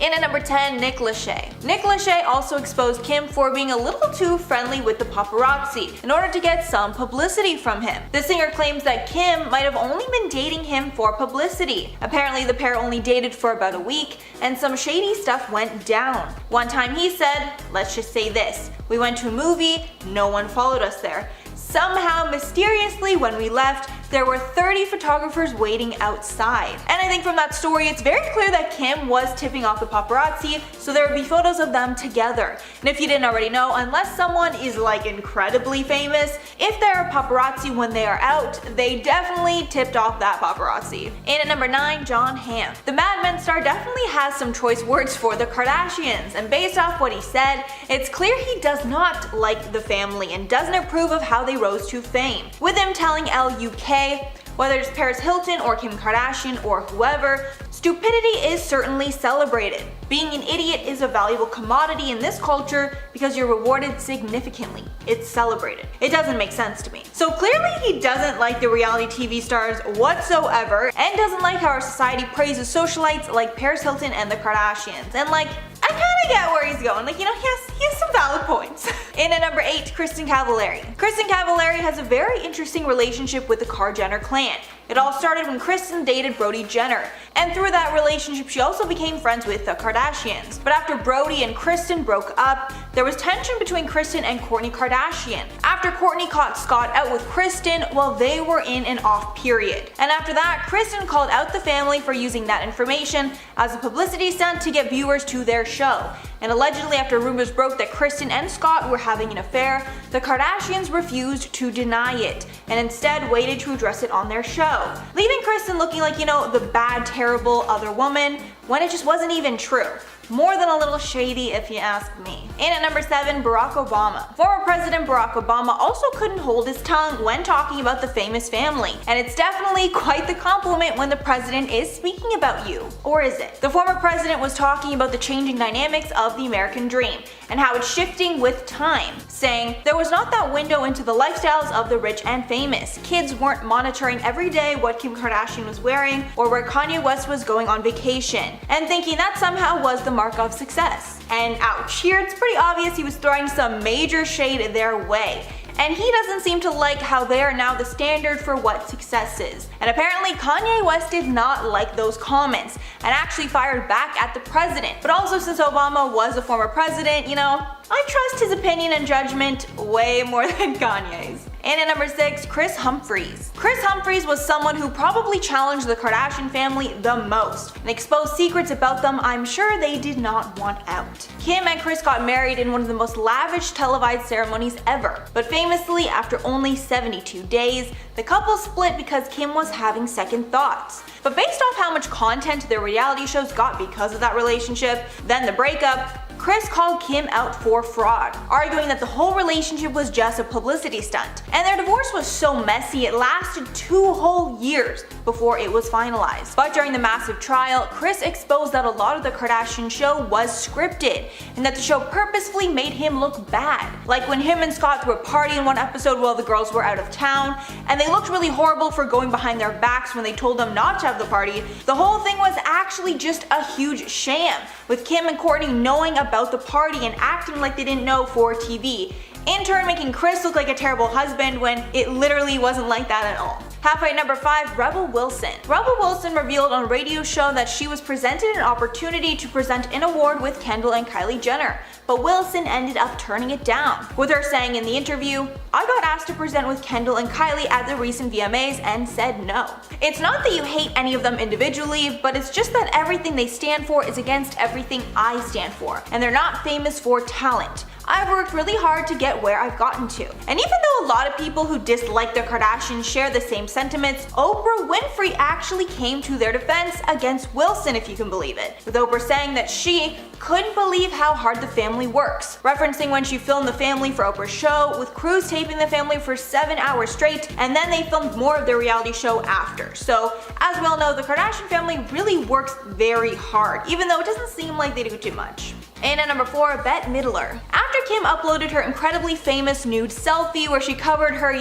In at number 10, Nick Lachey. Nick Lachey also exposed Kim for being a little too friendly with the paparazzi in order to get some publicity from him. The singer claims that Kim might have only been dating him for publicity. Apparently the pair only dated for about a week, and some shady stuff went down. One time he said, let's just say this, we went to a movie, no one followed us there. Somehow, mysteriously, when we left, there were 30 photographers waiting outside. And I think from that story, it's very clear that Kim was tipping off the paparazzi, so there would be photos of them together. And if you didn't already know, unless someone is like incredibly famous, if they're a paparazzi when they are out, they definitely tipped off that paparazzi. In at number 9, Jon Hamm. The Mad Men star definitely has some choice words for the Kardashians, and based off what he said, it's clear he does not like the family and doesn't approve of how they rose to fame. With him telling LUK, whether it's Paris Hilton or Kim Kardashian or whoever, stupidity is certainly celebrated. Being an idiot is a valuable commodity in this culture because you're rewarded significantly. It's celebrated. It doesn't make sense to me. So clearly he doesn't like the reality TV stars whatsoever and doesn't like how our society praises socialites like Paris Hilton and the Kardashians. And like, I kinda get where he's going. Like, you know, he has some valid points. In at number 8, Kristin Cavallari. Kristin Cavallari has a very interesting relationship with the Kar-Jenner clan. It all started when Kristin dated Brody Jenner, and through that relationship she also became friends with the Kardashians. But after Brody and Kristin broke up, there was tension between Kristin and Kourtney Kardashian. After Kourtney caught Scott out with Kristin while they were in an off period. And after that, Kristin called out the family for using that information as a publicity stunt to get viewers to their show. And allegedly, after rumors broke that Kristin and Scott were having an affair, the Kardashians refused to deny it and instead waited to address it on their show, leaving Kristin looking like, you know, the bad, terrible other woman when it just wasn't even true. More than a little shady if you ask me. In at number 7, Barack Obama. Former President Barack Obama also couldn't hold his tongue when talking about the famous family, and it's definitely quite the compliment when the president is speaking about you. Or is it? The former president was talking about the changing dynamics of the American dream and how it's shifting with time, saying there was not that window into the lifestyles of the rich and famous. Kids weren't monitoring every day what Kim Kardashian was wearing or where Kanye West was going on vacation, and thinking that somehow was the mark of success. And ouch, here it's pretty obvious he was throwing some major shade their way. And he doesn't seem to like how they are now the standard for what success is. And apparently Kanye West did not like those comments and actually fired back at the president. But also, since Obama was a former president, you know, I trust his opinion and judgment way more than Kanye's. And at number 6, Kris Humphries. Kris Humphries was someone who probably challenged the Kardashian family the most and exposed secrets about them I'm sure they did not want out. Kim and Kris got married in one of the most lavish televised ceremonies ever, but famously, after only 72 days, the couple split because Kim was having second thoughts. But based off how much content their reality shows got because of that relationship, then the breakup, Kris called Kim out for fraud, arguing that the whole relationship was just a publicity stunt. And their divorce was so messy it lasted 2 whole years before it was finalized. But during the massive trial, Kris exposed that a lot of the Kardashian show was scripted, and that the show purposefully made him look bad. Like when him and Scott threw a party in one episode while the girls were out of town, and they looked really horrible for going behind their backs when they told them not to have the party. The whole thing was actually just a huge sham, with Kim and Kourtney knowing about the party and acting like they didn't know for TV, in turn making Kris look like a terrible husband when it literally wasn't like that at all. Halfway at number 5, Rebel Wilson. Rebel Wilson revealed on a radio show that she was presented an opportunity to present an award with Kendall and Kylie Jenner, but Wilson ended up turning it down, with her saying in the interview, "I got asked to present with Kendall and Kylie at the recent VMAs and said no. It's not that you hate any of them individually, but it's just that everything they stand for is against everything I stand for, and they're not famous for talent. I've worked really hard to get where I've gotten to." And even though a lot of people who dislike the Kardashians share the same sentiments, Oprah Winfrey actually came to their defense against Wilson, if you can believe it, with Oprah saying that she couldn't believe how hard the family works, referencing when she filmed the family for Oprah's show, with crews taping the family for 7 hours straight, and then they filmed more of their reality show after. So, as we all know, the Kardashian family really works very hard, even though it doesn't seem like they do too much. And at number 4, Bette Midler. After Kim uploaded her incredibly famous nude selfie where she covered her,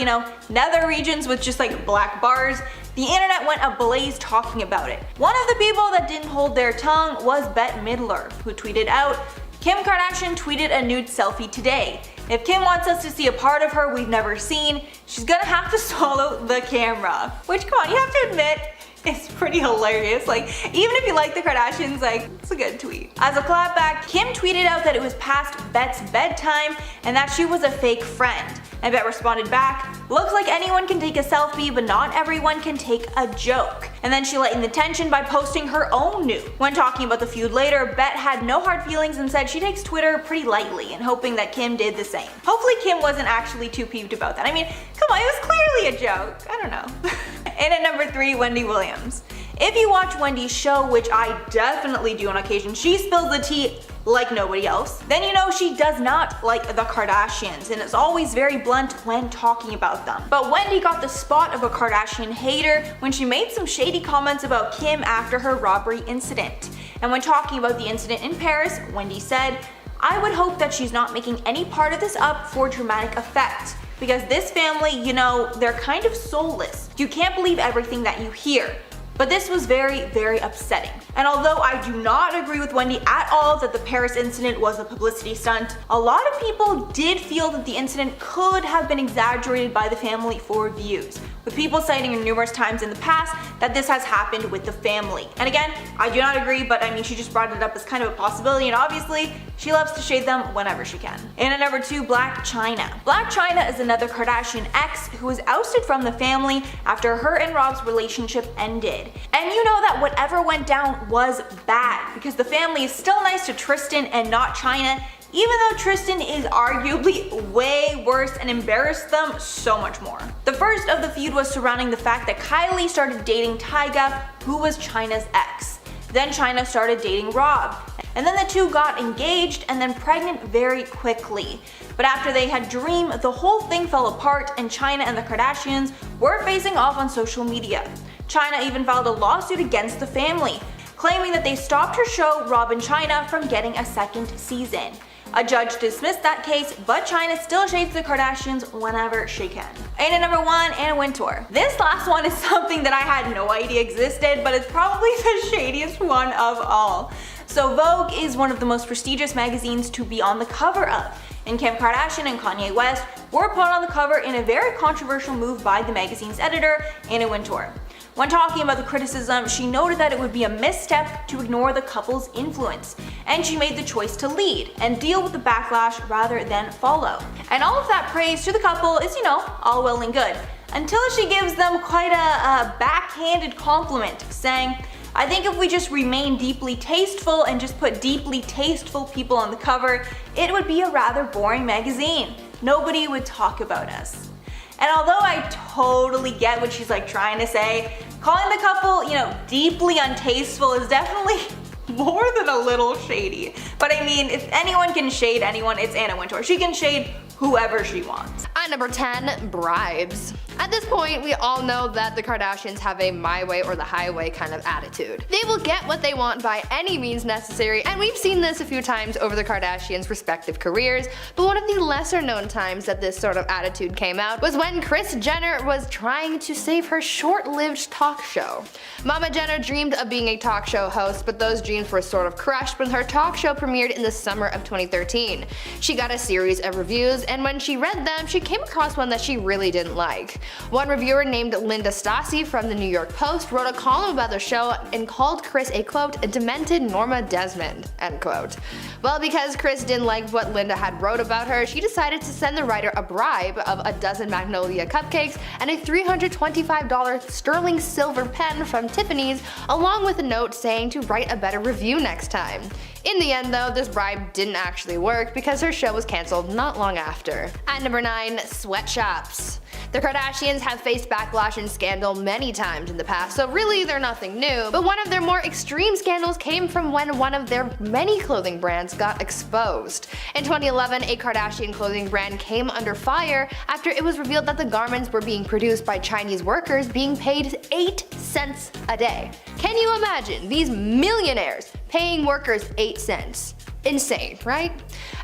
nether regions with just like black bars, The internet went ablaze talking about it. One of the people that didn't hold their tongue was Bette Midler, who tweeted out, "Kim Kardashian tweeted a nude selfie today. If Kim wants us to see a part of her we've never seen, she's gonna have to swallow the camera." Which, come on, you have to admit, it's pretty hilarious. Like, even if you like the Kardashians, like, it's a good tweet. As a clapback, Kim tweeted out that it was past Bette's bedtime and that she was a fake friend. And Bette responded back, "Looks like anyone can take a selfie, but not everyone can take a joke." And then she lightened the tension by posting her own nude. When talking about the feud later, Bette had no hard feelings and said she takes Twitter pretty lightly and hoping that Kim did the same. Hopefully Kim wasn't actually too peeved about that. I mean, come on, it was clearly a joke. I don't know. And at number 3, Wendy Williams. If you watch Wendy's show, which I definitely do on occasion, she spills the tea like nobody else, then you know she does not like the Kardashians and is always very blunt when talking about them. But Wendy got the spot of a Kardashian hater when she made some shady comments about Kim after her robbery incident. And when talking about the incident in Paris, Wendy said, "I would hope that she's not making any part of this up for dramatic effect. Because this family, you know, they're kind of soulless. You can't believe everything that you hear." But this was very, very upsetting. And although I do not agree with Wendy at all that the Paris incident was a publicity stunt, a lot of people did feel that the incident could have been exaggerated by the family for views, with people citing numerous times in the past that this has happened with the family. And again, I do not agree, but I mean, she just brought it up as kind of a possibility, and obviously, she loves to shade them whenever she can. And at number 2, Blac Chyna. Blac Chyna is another Kardashian ex who was ousted from the family after her and Rob's relationship ended. And you know that whatever went down was bad, because the family is still nice to Tristan and not Chyna, even though Tristan is arguably way worse and embarrassed them so much more. The first of the feud was surrounding the fact that Kylie started dating Tyga, who was Chyna's ex. Then Chyna started dating Rob. And then the two got engaged and then pregnant very quickly. But after they had Dream, the whole thing fell apart and Chyna and the Kardashians were facing off on social media. Chyna even filed a lawsuit against the family, claiming that they stopped her show Rob and Chyna from getting a second season. A judge dismissed that case, but Chyna still shades the Kardashians whenever she can. And at number 1, Anna Wintour. This last one is something that I had no idea existed, but it's probably the shadiest one of all. So Vogue is one of the most prestigious magazines to be on the cover of, and Kim Kardashian and Kanye West were put on the cover in a very controversial move by the magazine's editor, Anna Wintour. When talking about the criticism, she noted that it would be a misstep to ignore the couple's influence, and she made the choice to lead and deal with the backlash rather than follow. And all of that praise to the couple is, you know, all well and good, until she gives them quite a backhanded compliment, saying, "I think if we just remain deeply tasteful and just put deeply tasteful people on the cover, it would be a rather boring magazine. Nobody would talk about us." And although I totally get what she's like trying to say, calling the couple, you know, deeply untasteful is definitely more than a little shady. But I mean, if anyone can shade anyone, it's Anna Wintour. She can shade whoever she wants. At number 10, bribes. At this point, we all know that the Kardashians have a my way or the highway kind of attitude. They will get what they want by any means necessary, and we've seen this a few times over the Kardashians' respective careers, but one of the lesser known times that this sort of attitude came out was when Kris Jenner was trying to save her short-lived talk show. Mama Jenner dreamed of being a talk show host, but those dreams were sort of crushed when her talk show premiered in the summer of 2013. She got a series of reviews, and when she read them, she came across one that she really didn't like. One reviewer named Linda Stassi from the New York Post wrote a column about the show and called Kris a quote, "a demented Norma Desmond," end quote. Well, because Kris didn't like what Linda had wrote about her, she decided to send the writer a bribe of a dozen Magnolia cupcakes and a $325 sterling silver pen from Tiffany's, along with a note saying to write a better review next time. In the end though, this bribe didn't actually work because her show was cancelled not long after. At number 9, sweatshops. The Kardashians have faced backlash and scandal many times in the past, so really they're nothing new, but one of their more extreme scandals came from when one of their many clothing brands got exposed. In 2011, a Kardashian clothing brand came under fire after it was revealed that the garments were being produced by Chinese workers being paid 8 cents a day. Can you imagine these millionaires paying workers 8 cents? Insane, right?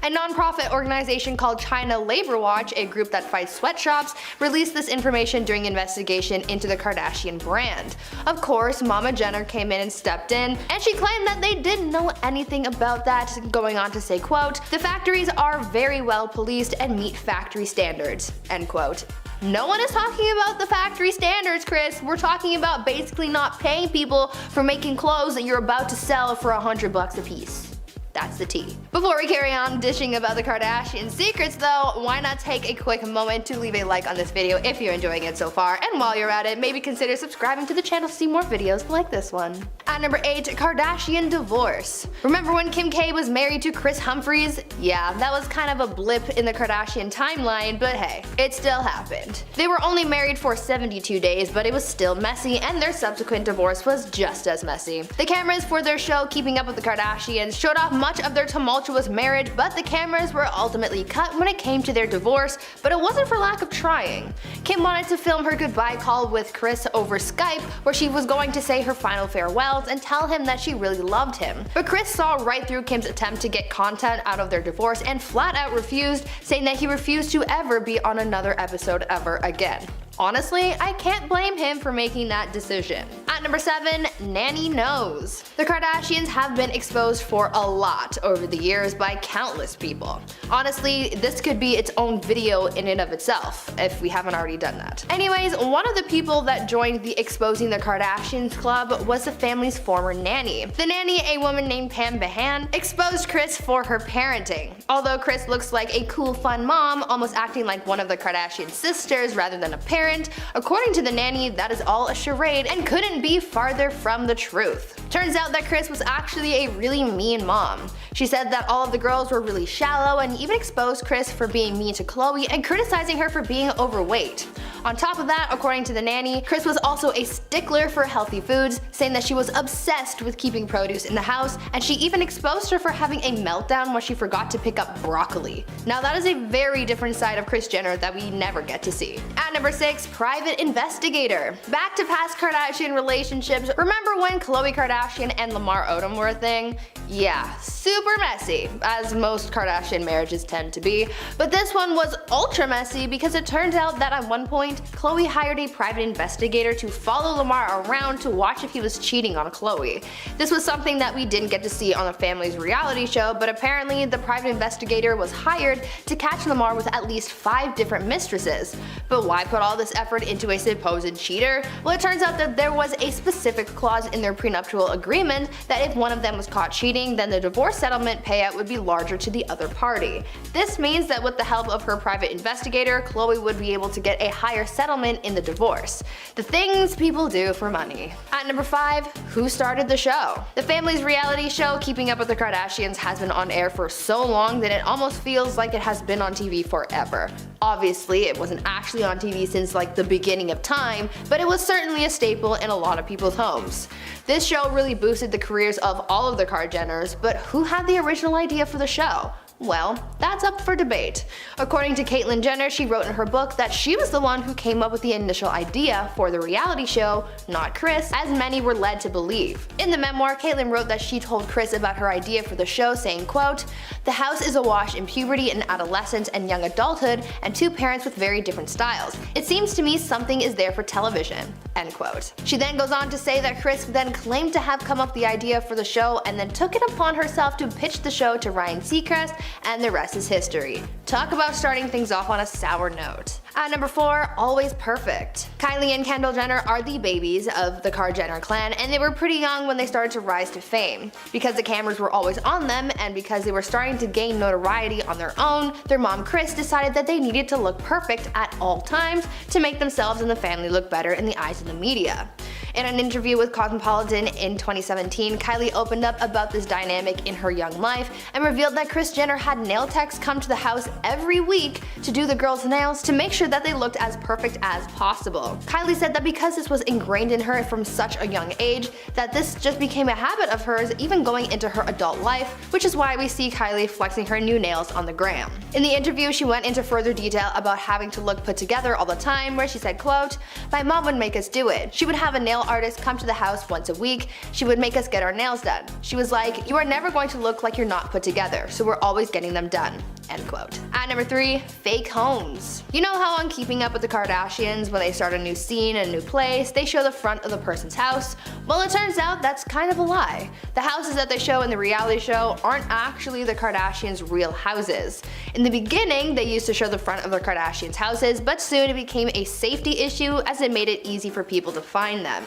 A non-profit organization called China Labor Watch, a group that fights sweatshops, released this information during investigation into the Kardashian brand. Of course, Mama Jenner came in and stepped in, and she claimed that they didn't know anything about that, going on to say, quote, "The factories are very well policed and meet factory standards," end quote. No one is talking about the factory standards, Chris. We're talking about basically not paying people for making clothes that you're about to sell for $100 a piece. That's the tea. Before we carry on dishing about the Kardashian secrets though, why not take a quick moment to leave a like on this video if you're enjoying it so far, and while you're at it, maybe consider subscribing to the channel to see more videos like this one. At number 8, Kardashian divorce. Remember when Kim K was married to Kris Humphries? Yeah, that was kind of a blip in the Kardashian timeline, but hey, it still happened. They were only married for 72 days, but it was still messy, and their subsequent divorce was just as messy. The cameras for their show Keeping Up with the Kardashians showed off much of their tumultuous marriage, but the cameras were ultimately cut when it came to their divorce, but it wasn't for lack of trying. Kim wanted to film her goodbye call with Kris over Skype, where she was going to say her final farewells and tell him that she really loved him. But Kris saw right through Kim's attempt to get content out of their divorce and flat out refused, saying that he refused to ever be on another episode ever again. Honestly, I can't blame him for making that decision. At number 7, Nanny Knows. The Kardashians have been exposed for a lot over the years by countless people. Honestly, this could be its own video in and of itself, if we haven't already done that. Anyways, one of the people that joined the Exposing the Kardashians club was the family's former nanny. The nanny, a woman named Pam Behan, exposed Kris for her parenting. Although Kris looks like a cool, fun mom, almost acting like one of the Kardashian sisters rather than a parent, according to the nanny, that is all a charade and couldn't be farther from the truth. Turns out that Kris was actually a really mean mom. She said that all of the girls were really shallow and even exposed Kris for being mean to Khloe and criticizing her for being overweight. On top of that, according to the nanny, Kris was also a stickler for healthy foods, saying that she was obsessed with keeping produce in the house, and she even exposed her for having a meltdown when she forgot to pick up broccoli. Now that is a very different side of Kris Jenner that we never get to see. At number 6, private investigator. Back to past Kardashian relationships, remember when Khloe Kardashian and Lamar Odom were a thing? Yeah, super messy, as most Kardashian marriages tend to be, but this one was ultra messy because it turned out that at one point, Khloe hired a private investigator to follow Lamar around to watch if he was cheating on Khloe. This was something that we didn't get to see on the family's reality show, but apparently the private investigator was hired to catch Lamar with at least 5 different mistresses. But why put all this effort into a supposed cheater? Well, it turns out that there was a specific clause in their prenuptial agreement that if one of them was caught cheating, then the divorce settlement payout would be larger to the other party. This means that with the help of her private investigator, Khloe would be able to get a higher settlement in the divorce. The things people do for money. At number 5, who started the show? The family's reality show Keeping Up with the Kardashians has been on air for so long that it almost feels like it has been on TV forever. Obviously, it wasn't actually on TV since like the beginning of time, but it was certainly a staple in a lot of people's homes. This show really boosted the careers of all of the Kardashians, but who had the original idea for the show? Well, that's up for debate. According to Caitlyn Jenner, she wrote in her book that she was the one who came up with the initial idea for the reality show, not Kris, as many were led to believe. In the memoir, Caitlyn wrote that she told Kris about her idea for the show, saying, quote, "The house is awash in puberty and adolescence and young adulthood, and 2 parents with very different styles. It seems to me something is there for television," end quote. She then goes on to say that Kris then claimed to have come up with the idea for the show and then took it upon herself to pitch the show to Ryan Seacrest, and the rest is history. Talk about starting things off on a sour note. At number 4, always perfect. Kylie and Kendall Jenner are the babies of the Kar Jenner clan, and they were pretty young when they started to rise to fame. Because the cameras were always on them, and because they were starting to gain notoriety on their own, their mom Kris decided that they needed to look perfect at all times to make themselves and the family look better in the eyes of the media. In an interview with Cosmopolitan in 2017, Kylie opened up about this dynamic in her young life and revealed that Kris Jenner had nail techs come to the house every week to do the girls' nails to make sure that they looked as perfect as possible. Kylie said that because this was ingrained in her from such a young age, that this just became a habit of hers even going into her adult life, which is why we see Kylie flexing her new nails on the gram. In the interview, she went into further detail about having to look put together all the time, where she said, quote, "My mom would make us do it. She would have a nail artist come to the house once a week. She would make us get our nails done. She was like, "You are never going to look like you're not put together, so we're always getting them done." End quote. At number 3, fake homes. You know how on Keeping Up with the Kardashians, when they start a new scene in a new place, they show the front of the person's house? Well, it turns out that's kind of a lie. The houses that they show in the reality show aren't actually the Kardashians' real houses. In the beginning, they used to show the front of the Kardashians' houses, but soon it became a safety issue as it made it easy for people to find them.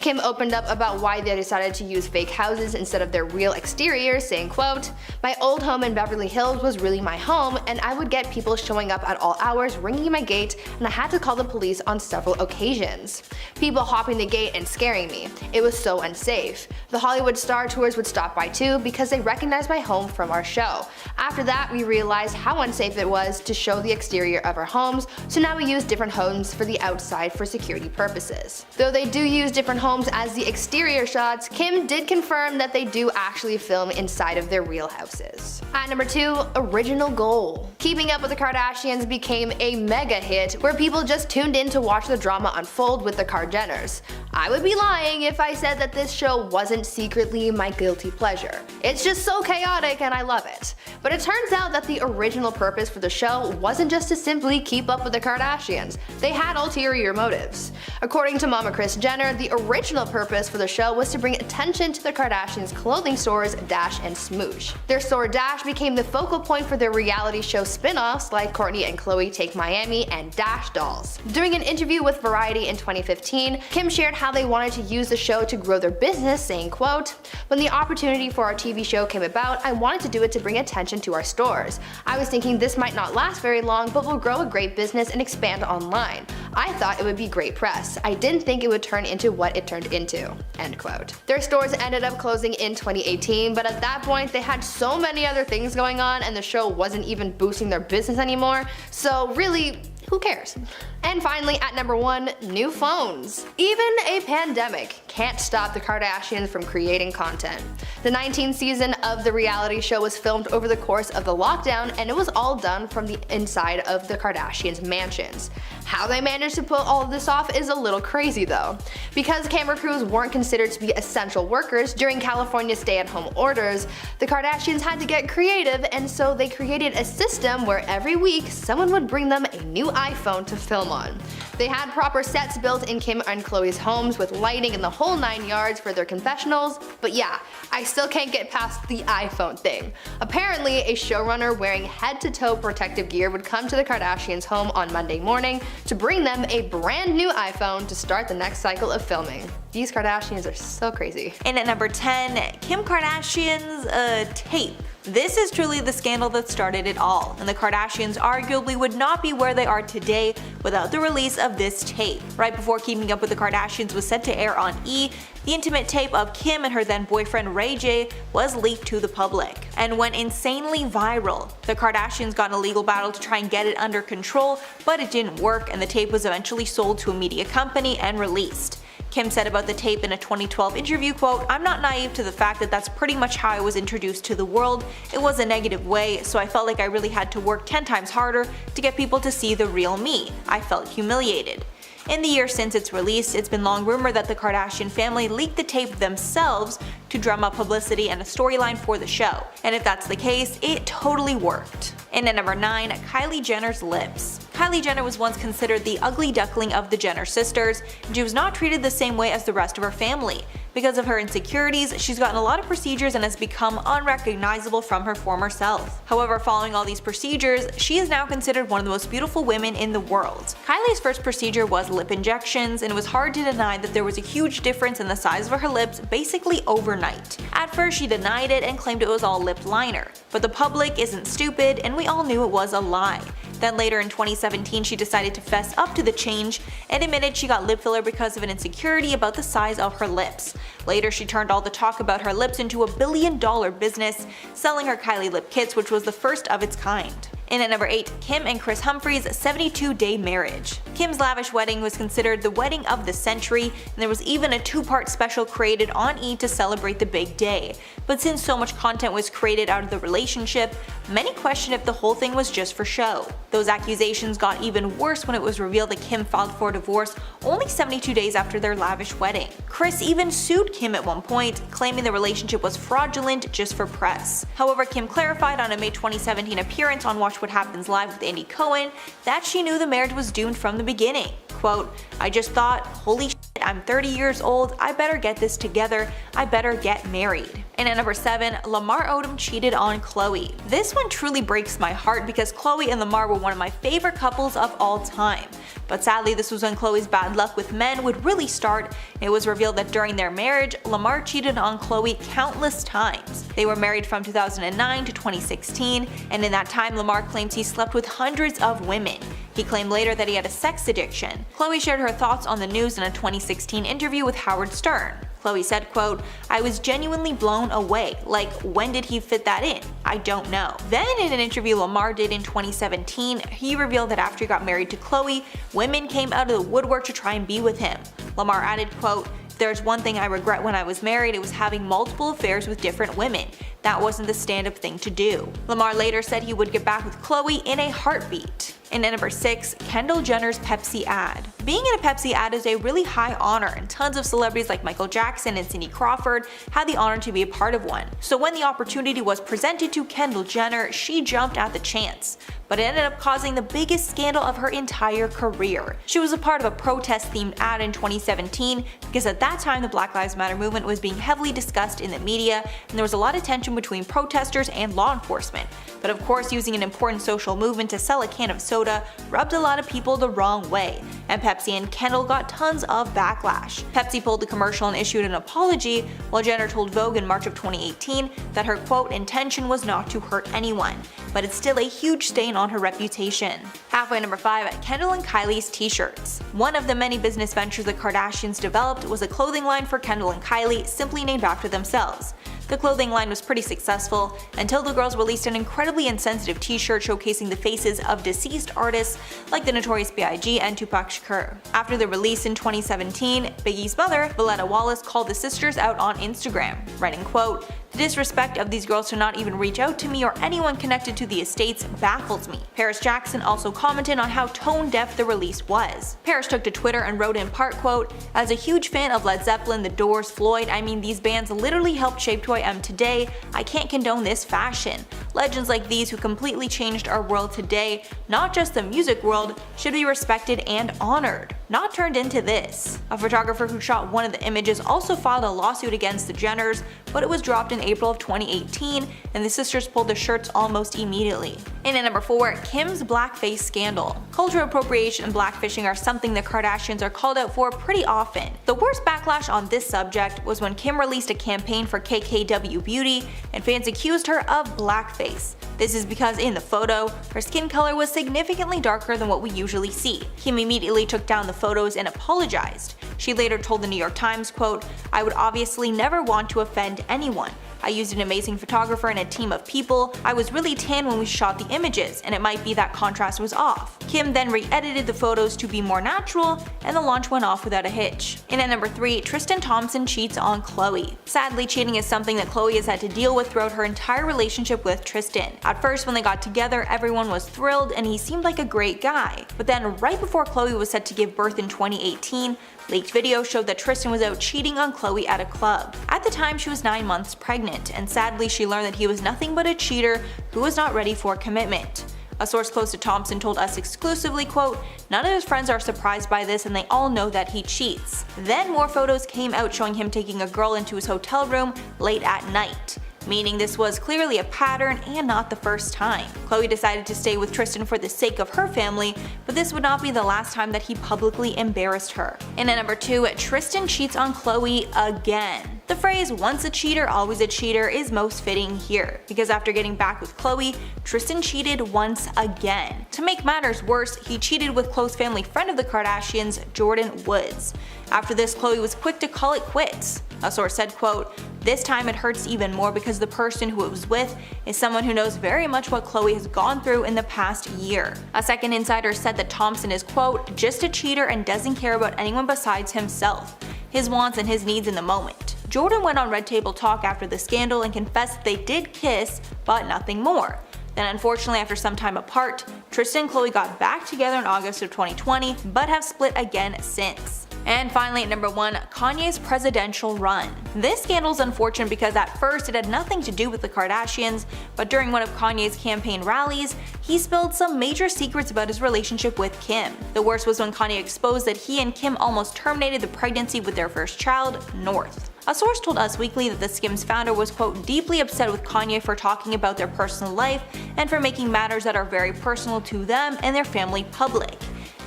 Kim opened up about why they decided to use fake houses instead of their real exteriors, saying, quote, "My old home in Beverly Hills was really my home, and I would get people showing up at all hours ringing my gate, and I had to call the police on several occasions. People hopping the gate and scaring me. It was so unsafe. The Hollywood Star Tours would stop by too because they recognized my home from our show. After that, we realized how unsafe it was to show the exterior of our homes, so now we use different homes for the outside for security purposes." Though they do use different homes as the exterior shots, Kim did confirm that they do actually film inside of their real houses. At number 2, original goal. Keeping Up with the Kardashians became a mega hit where people just tuned in to watch the drama unfold with the Kardashians. I would be lying if I said that this show wasn't secretly my guilty pleasure. It's just so chaotic and I love it. But it turns out that the original purpose for the show wasn't just to simply keep up with the Kardashians. They had ulterior motives. According to Mama Kris Jenner, the original purpose for the show was to bring attention to the Kardashians' clothing stores Dash and Smoosh. Their store Dash became the focal point for their reality show spin-offs like Kourtney and Khloé Take Miami and Dash Dolls. During an interview with Variety in 2015, Kim shared how they wanted to use the show to grow their business, saying, quote, "When the opportunity for our TV show came about, I wanted to do it to bring attention to our stores. I was thinking this might not last very long, but will grow a great business and expand online. I thought it would be great press. I didn't think it would turn into what it turned into." End quote. Their stores ended up closing in 2018, but at that point they had so many other things going on and the show wasn't even boosting their business anymore, so really, who cares? And finally, at number 1, new phones. Even a pandemic can't stop the Kardashians from creating content. The 19th season of the reality show was filmed over the course of the lockdown, and it was all done from the inside of the Kardashians' mansions. How they managed to pull all of this off is a little crazy though. Because camera crews weren't considered to be essential workers during California's stay-at-home orders, the Kardashians had to get creative, and so they created a system where every week someone would bring them a new iPhone to film on. They had proper sets built in Kim and Khloé's homes with lighting and the whole 9 yards for their confessionals, but yeah, I still can't get past the iPhone thing. Apparently, a showrunner wearing head-to-toe protective gear would come to the Kardashians' home on Monday morning to bring them a brand new iPhone to start the next cycle of filming. These Kardashians are so crazy. And at number 10, Kim Kardashian's tape. This is truly the scandal that started it all, and the Kardashians arguably would not be where they are today without the release of this tape. Right before Keeping Up with the Kardashians was set to air on E!, the intimate tape of Kim and her then boyfriend Ray J was leaked to the public and went insanely viral. The Kardashians got in a legal battle to try and get it under control, but it didn't work, and the tape was eventually sold to a media company and released. Kim said about the tape in a 2012 interview, quote, "I'm not naive to the fact that that's pretty much how I was introduced to the world. It was a negative way, so I felt like I really had to work 10 times harder to get people to see the real me. I felt humiliated." In the years since its release, it's been long rumored that the Kardashian family leaked the tape themselves to drum up publicity and a storyline for the show. And if that's the case, it totally worked. And at number 9, Kylie Jenner's lips. Kylie Jenner was once considered the ugly duckling of the Jenner sisters, and she was not treated the same way as the rest of her family. Because of her insecurities, she's gotten a lot of procedures and has become unrecognizable from her former self. However, following all these procedures, she is now considered one of the most beautiful women in the world. Kylie's first procedure was lip injections, and it was hard to deny that there was a huge difference in the size of her lips basically overnight. At first, she denied it and claimed it was all lip liner, but the public isn't stupid, and we all knew it was a lie. Then later in 2017, she decided to fess up to the change and admitted she got lip filler because of an insecurity about the size of her lips. Later, she turned all the talk about her lips into a billion-dollar business, selling her Kylie lip kits, which was the first of its kind. And at number 8, Kim and Kris Humphrey's 72-day marriage. Kim's lavish wedding was considered the wedding of the century, and there was even a 2-part special created on E! To celebrate the big day. But since so much content was created out of the relationship, many questioned if the whole thing was just for show. Those accusations got even worse when it was revealed that Kim filed for divorce only 72 days after their lavish wedding. Kris even sued Kim at one point, claiming the relationship was fraudulent just for press. However, Kim clarified on a May 2017 appearance on Watch What Happens Live with Andy Cohen that she knew the marriage was doomed from the beginning. Quote, "I just thought, holy shit, I'm 30 years old, I better get this together, I better get married." And at number 7, Lamar Odom cheated on Khloe. This one truly breaks my heart because Khloe and Lamar were one of my favorite couples of all time. But sadly, this was when Khloe's bad luck with men would really start. It was revealed that during their marriage, Lamar cheated on Khloe countless times. They were married from 2009 to 2016, and in that time Lamar claims he slept with hundreds of women. He claimed later that he had a sex addiction. Khloe shared her thoughts on the news in a 2016 interview with Howard Stern. Khloe said, quote, "I was genuinely blown away. Like, when did he fit that in? I don't know." Then in an interview Lamar did in 2017, he revealed that after he got married to Khloe, women came out of the woodwork to try and be with him. Lamar added, quote, "If there's one thing I regret when I was married, it was having multiple affairs with different women. That wasn't the stand-up thing to do." Lamar later said he would get back with Khloe in a heartbeat. And at number 6, Kendall Jenner's Pepsi ad. Being in a Pepsi ad is a really high honor, and tons of celebrities like Michael Jackson and Cindy Crawford had the honor to be a part of one. So when the opportunity was presented to Kendall Jenner, she jumped at the chance. But it ended up causing the biggest scandal of her entire career. She was a part of a protest-themed ad in 2017 because at that time the Black Lives Matter movement was being heavily discussed in the media, and there was a lot of tension between protesters and law enforcement. But of course, using an important social movement to sell a can of soda rubbed a lot of people the wrong way, and Pepsi and Kendall got tons of backlash. Pepsi pulled the commercial and issued an apology, while Jenner told Vogue in March of 2018 that her quote intention was not to hurt anyone, but it's still a huge stain on her reputation. Halfway number 5, Kendall and Kylie's t-shirts. One of the many business ventures the Kardashians developed was a clothing line for Kendall and Kylie, simply named after themselves. The clothing line was pretty successful until the girls released an incredibly insensitive t-shirt showcasing the faces of deceased artists like the Notorious B.I.G. and Tupac Shakur. After the release in 2017, Biggie's mother, Valletta Wallace, called the sisters out on Instagram, writing, quote, "The disrespect of these girls to not even reach out to me or anyone connected to the estates baffles me." Paris Jackson also commented on how tone-deaf the release was. Paris took to Twitter and wrote in part, quote, "As a huge fan of Led Zeppelin, The Doors, Floyd, I mean these bands literally helped shape who I am today. I can't condone this fashion. Legends like these who completely changed our world today, not just the music world, should be respected and honored, not turned into this." A photographer who shot one of the images also filed a lawsuit against the Jenners, but it was dropped in April of 2018, and the sisters pulled the shirts almost immediately. And at number 4, Kim's blackface scandal. Cultural appropriation and blackfishing are something the Kardashians are called out for pretty often. The worst backlash on this subject was when Kim released a campaign for KKW Beauty, and fans accused her of blackface. This is because in the photo, her skin color was significantly darker than what we usually see. Kim immediately took down the photos and apologized. She later told the New York Times, quote, "I would obviously never want to offend anyone. I used an amazing photographer and a team of people. I was really tan when we shot the images, and it might be that contrast was off." Kim then re-edited the photos to be more natural, and the launch went off without a hitch. And at number 3, Tristan Thompson cheats on Khloe. Sadly, cheating is something that Khloe has had to deal with throughout her entire relationship with Tristan. At first, when they got together, everyone was thrilled and he seemed like a great guy. But then, right before Khloe was set to give birth in 2018, leaked video showed that Tristan was out cheating on Khloe at a club. At the time, she was 9 months pregnant, and sadly she learned that he was nothing but a cheater who was not ready for commitment. A source close to Thompson told us exclusively, quote, "None of his friends are surprised by this and they all know that he cheats." Then more photos came out showing him taking a girl into his hotel room late at night, meaning this was clearly a pattern and not the first time. Khloe decided to stay with Tristan for the sake of her family, but this would not be the last time that he publicly embarrassed her. And at number 2, Tristan cheats on Khloe again. The phrase "once a cheater, always a cheater" is most fitting here, because after getting back with Khloe, Tristan cheated once again. To make matters worse, he cheated with close family friend of the Kardashians, Jordan Woods. After this, Khloe was quick to call it quits. A source said, quote, "This time it hurts even more because the person who it was with is someone who knows very much what Khloe has gone through in the past year." A second insider said that Thompson is, quote, "just a cheater and doesn't care about anyone besides himself, his wants and his needs in the moment." Jordan went on Red Table Talk after the scandal and confessed they did kiss, but nothing more. Then unfortunately, after some time apart, Tristan and Khloe got back together in August of 2020, but have split again since. And finally, at number 1, Kanye's presidential run. This scandal is unfortunate because at first it had nothing to do with the Kardashians, but during one of Kanye's campaign rallies, he spilled some major secrets about his relationship with Kim. The worst was when Kanye exposed that he and Kim almost terminated the pregnancy with their first child, North. A source told Us Weekly that the Skims founder was, quote, deeply upset with Kanye for talking about their personal life and for making matters that are very personal to them and their family public.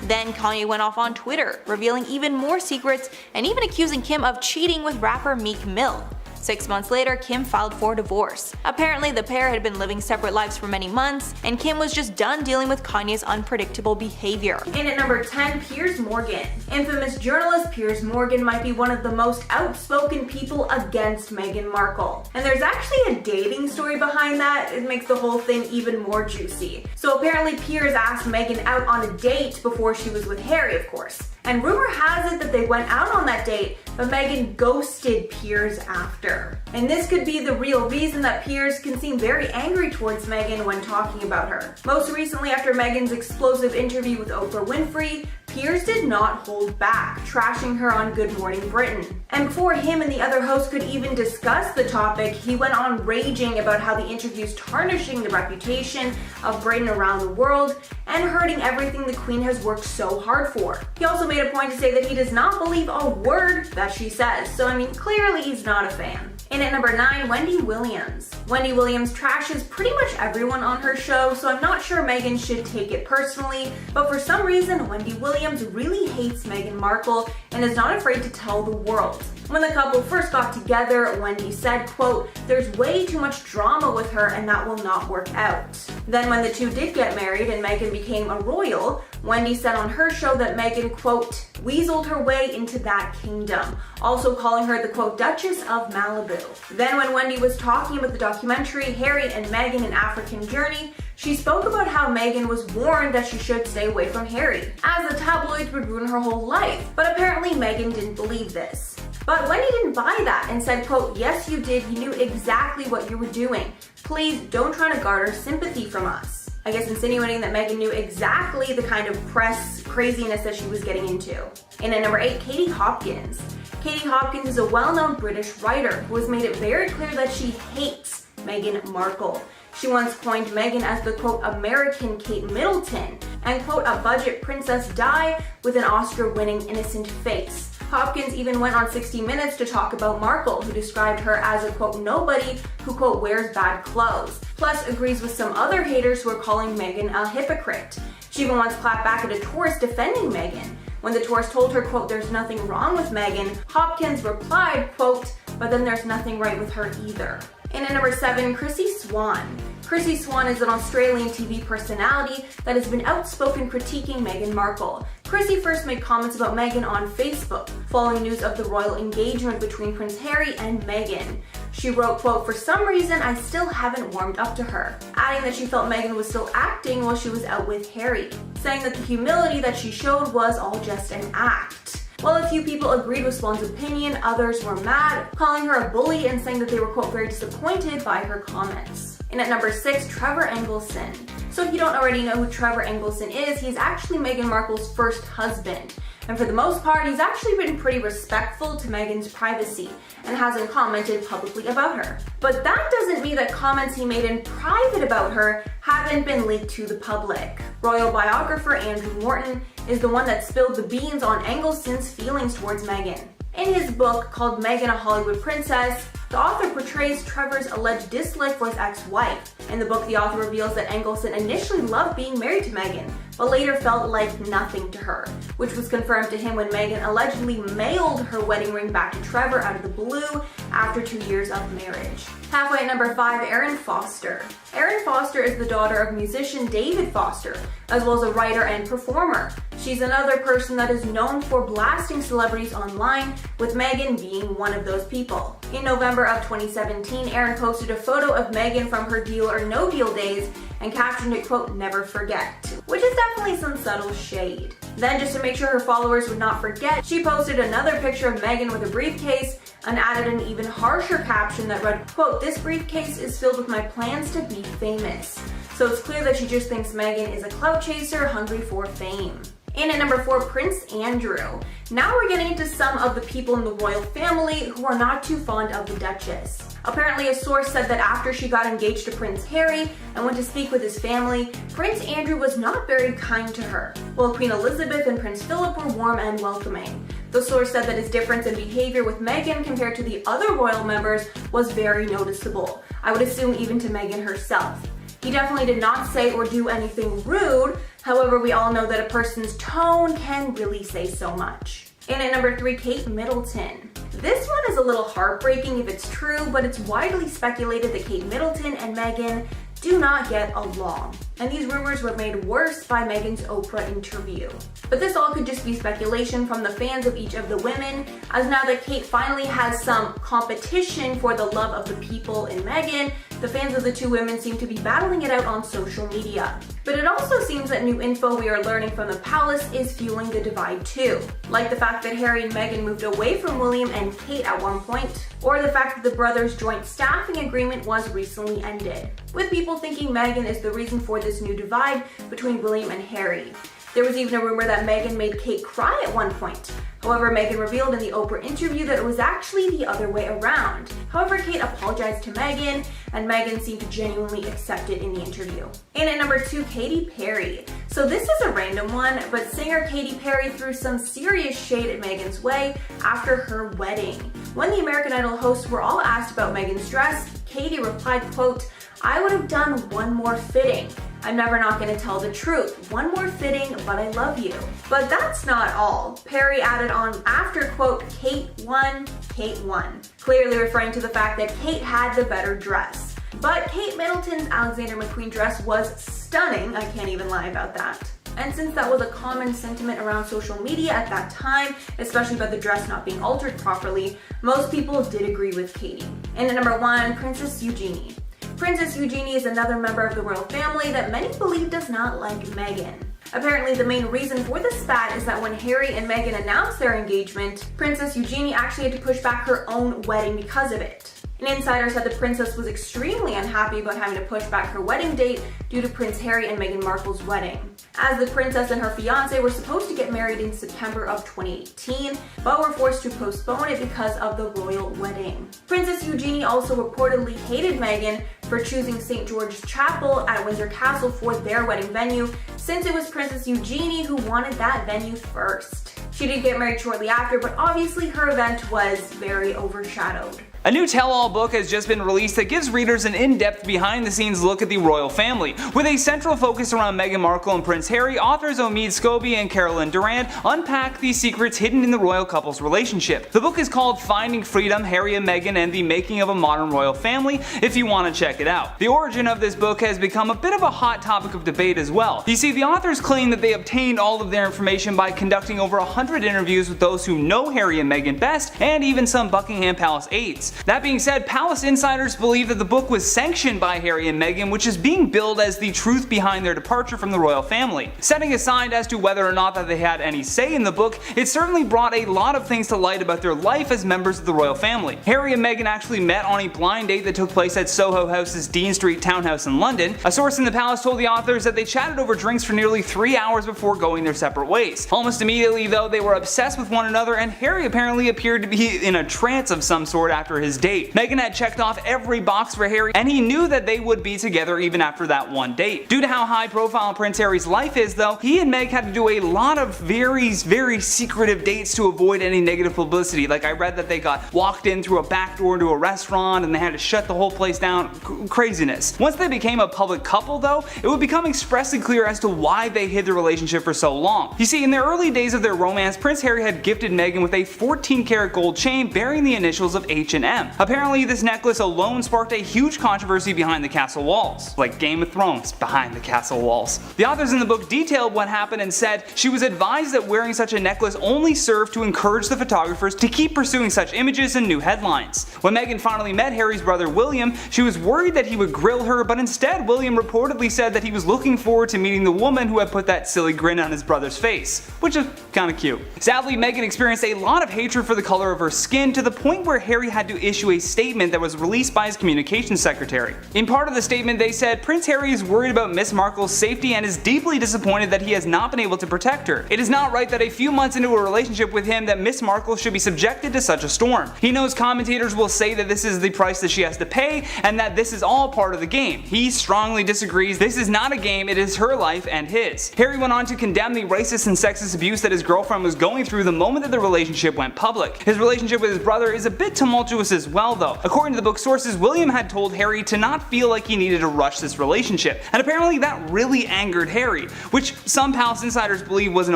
Then Kanye went off on Twitter, revealing even more secrets and even accusing Kim of cheating with rapper Meek Mill. 6 months later, Kim filed for divorce. Apparently, the pair had been living separate lives for many months, and Kim was just done dealing with Kanye's unpredictable behavior. And at number 10, Piers Morgan. Infamous journalist Piers Morgan might be one of the most outspoken people against Meghan Markle. And there's actually a dating story behind that. It makes the whole thing even more juicy. So apparently Piers asked Meghan out on a date before she was with Harry, of course. And rumor has it that they went out on that date, but Meghan ghosted Piers after. And this could be the real reason that Piers can seem very angry towards Meghan when talking about her. Most recently, after Meghan's explosive interview with Oprah Winfrey, Piers did not hold back, trashing her on Good Morning Britain. And before him and the other hosts could even discuss the topic, he went on raging about how the interview's tarnishing the reputation of Britain around the world and hurting everything the Queen has worked so hard for. He also made a point to say that he does not believe a word that she says, so I mean, clearly he's not a fan. And at number 9, Wendy Williams. Wendy Williams trashes pretty much everyone on her show, so I'm not sure Meghan should take it personally, but for some reason Wendy Williams really hates Meghan Markle and is not afraid to tell the world. When the couple first got together, Wendy said, quote, "There's way too much drama with her and that will not work out." Then when the two did get married and Meghan became a royal, Wendy said on her show that Meghan, quote, "weaseled her way into that kingdom," also calling her the, quote, "Duchess of Malibu." Then when Wendy was talking about the documentary Harry and Meghan: An African Journey, she spoke about how Meghan was warned that she should stay away from Harry, as the tabloids would ruin her whole life. But apparently Meghan didn't believe this. But Wendy didn't buy that and said, quote, "Yes, you did. You knew exactly what you were doing. Please don't try to garner sympathy from us." I guess insinuating that Meghan knew exactly the kind of press craziness that she was getting into. And at number 8, Katy Hopkins. Katy Hopkins is a well-known British writer who has made it very clear that she hates Meghan Markle. She once coined Meghan as the, quote, "American Kate Middleton," and, quote, "a budget princess die with an Oscar-winning innocent face." Hopkins even went on 60 Minutes to talk about Markle, who described her as a, quote, "nobody who, quote, wears bad clothes," plus agrees with some other haters who are calling Meghan a hypocrite. She even once clapped back at a tourist defending Meghan. When the tourist told her, quote, "there's nothing wrong with Meghan," Hopkins replied, quote, "but then there's nothing right with her either." And at number 7, Chrissy Swan. Chrissy Swan is an Australian TV personality that has been outspoken critiquing Meghan Markle. Chrissy first made comments about Meghan on Facebook, following news of the royal engagement between Prince Harry and Meghan. She wrote, quote, "For some reason, I still haven't warmed up to her," adding that she felt Meghan was still acting while she was out with Harry, saying that the humility that she showed was all just an act. While a few people agreed with Swan's opinion, others were mad, calling her a bully and saying that they were, quote, "very disappointed by her comments." And at number 6, Trevor Engelson. So if you don't already know who Trevor Engelson is, he's actually Meghan Markle's first husband. And for the most part, he's actually been pretty respectful to Meghan's privacy and hasn't commented publicly about her. But that doesn't mean that comments he made in private about her haven't been leaked to the public. Royal biographer Andrew Morton is the one that spilled the beans on Engelson's feelings towards Meghan. In his book called Meghan, a Hollywood Princess, the author portrays Trevor's alleged dislike for his ex-wife. In the book, the author reveals that Engelson initially loved being married to Meghan, but later felt like nothing to her, which was confirmed to him when Meghan allegedly mailed her wedding ring back to Trevor out of the blue after 2 years of marriage. Halfway at number 5, Erin Foster. Erin Foster is the daughter of musician David Foster, as well as a writer and performer. She's another person that is known for blasting celebrities online, with Meghan being one of those people. In November of 2017, Erin posted a photo of Meghan from her Deal or No Deal days and captioned it, quote, "never forget," which is definitely some subtle shade. Then, just to make sure her followers would not forget, she posted another picture of Meghan with a briefcase and added an even harsher caption that read, quote, "this briefcase is filled with my plans to be famous." So it's clear that she just thinks Meghan is a clout chaser hungry for fame. And at number 4, Prince Andrew. Now we're getting into some of the people in the royal family who are not too fond of the Duchess. Apparently, a source said that after she got engaged to Prince Harry and went to speak with his family, Prince Andrew was not very kind to her, while Queen Elizabeth and Prince Philip were warm and welcoming. The source said that his difference in behavior with Meghan compared to the other royal members was very noticeable. I would assume even to Meghan herself. He definitely did not say or do anything rude, however we all know that a person's tone can really say so much. And at number 3, Kate Middleton. This one is a little heartbreaking if it's true, but it's widely speculated that Kate Middleton and Meghan do not get along. And these rumors were made worse by Meghan's Oprah interview. But this all could just be speculation from the fans of each of the women, as now that Kate finally has some competition for the love of the people in Meghan, the fans of the two women seem to be battling it out on social media. But it also seems that new info we are learning from the palace is fueling the divide too. Like the fact that Harry and Meghan moved away from William and Kate at one point, or the fact that the brothers' joint staffing agreement was recently ended, with people thinking Meghan is the reason for this new divide between William and Harry. There was even a rumor that Meghan made Kate cry at one point. However, Meghan revealed in the Oprah interview that it was actually the other way around. However, Kate apologized to Meghan, and Meghan seemed to genuinely accept it in the interview. And at number 2, Katy Perry. So this is a random one, but singer Katy Perry threw some serious shade at Meghan's way after her wedding. When the American Idol hosts were all asked about Meghan's dress, Katy replied, quote, "I would have done one more fitting. I'm never not going to tell the truth. One more fitting, but I love you." But that's not all. Perry added on after, quote, "Kate won, Kate won," clearly referring to the fact that Kate had the better dress. But Kate Middleton's Alexander McQueen dress was stunning, I can't even lie about that. And since that was a common sentiment around social media at that time, especially about the dress not being altered properly, most people did agree with Katy. And at number 1, Princess Eugenie. Princess Eugenie is another member of the royal family that many believe does not like Meghan. Apparently, the main reason for the spat is that when Harry and Meghan announced their engagement, Princess Eugenie actually had to push back her own wedding because of it. An insider said the princess was extremely unhappy about having to push back her wedding date due to Prince Harry and Meghan Markle's wedding, as the princess and her fiancé were supposed to get married in September of 2018, but were forced to postpone it because of the royal wedding. Princess Eugenie also reportedly hated Meghan for choosing St. George's Chapel at Windsor Castle for their wedding venue, since it was Princess Eugenie who wanted that venue first. She did get married shortly after, but obviously her event was very overshadowed. A new tell-all book has just been released that gives readers an in-depth behind-the-scenes look at the royal family. With a central focus around Meghan Markle and Prince Harry, authors Omid Scobie and Carolyn Durand unpack the secrets hidden in the royal couple's relationship. The book is called Finding Freedom, Harry and Meghan and the Making of a Modern Royal Family, if you want to check it out. The origin of this book has become a bit of a hot topic of debate as well. You see, the authors claim that they obtained all of their information by conducting over 100 interviews with those who know Harry and Meghan best, and even some Buckingham Palace aides. That being said, Palace insiders believe that the book was sanctioned by Harry and Meghan, which is being billed as the truth behind their departure from the royal family. Setting aside as to whether or not that they had any say in the book, it certainly brought a lot of things to light about their life as members of the royal family. Harry and Meghan actually met on a blind date that took place at Soho House's Dean Street townhouse in London. A source in the palace told the authors that they chatted over drinks for nearly 3 hours before going their separate ways. Almost immediately though, they were obsessed with one another, and Harry apparently appeared to be in a trance of some sort after his date. Meghan had checked off every box for Harry, and he knew that they would be together even after that one date. Due to how high profile Prince Harry's life is though, he and Meg had to do a lot of very secretive dates to avoid any negative publicity. Like I read that they got walked in through a back door into a restaurant and they had to shut the whole place down. Craziness. Once they became a public couple though, it would become expressly clear as to why they hid their relationship for so long. You see, in the early days of their romance, Prince Harry had gifted Meghan with a 14-karat gold chain bearing the initials of H&M. Apparently this necklace alone sparked a huge controversy behind the castle walls. Like Game of Thrones behind the castle walls. The authors in the book detailed what happened and said she was advised that wearing such a necklace only served to encourage the photographers to keep pursuing such images and new headlines. When Meghan finally met Harry's brother William, she was worried that he would grill her, but instead William reportedly said that he was looking forward to meeting the woman who had put that silly grin on his brother's face, which is kinda cute. Sadly, Meghan experienced a lot of hatred for the color of her skin, to the point where Harry had to issue a statement that was released by his communications secretary. In part of the statement they said, Prince Harry is worried about Miss Markle's safety and is deeply disappointed that he has not been able to protect her. It is not right that a few months into a relationship with him that Miss Markle should be subjected to such a storm. He knows commentators will say that this is the price that she has to pay and that this is all part of the game. He strongly disagrees. This is not a game, it is her life and his. Harry went on to condemn the racist and sexist abuse that his girlfriend was going through the moment that the relationship went public. His relationship with his brother is a bit tumultuous as well though. According to the book sources, William had told Harry to not feel like he needed to rush this relationship, and apparently that really angered Harry, which some Palace insiders believe was an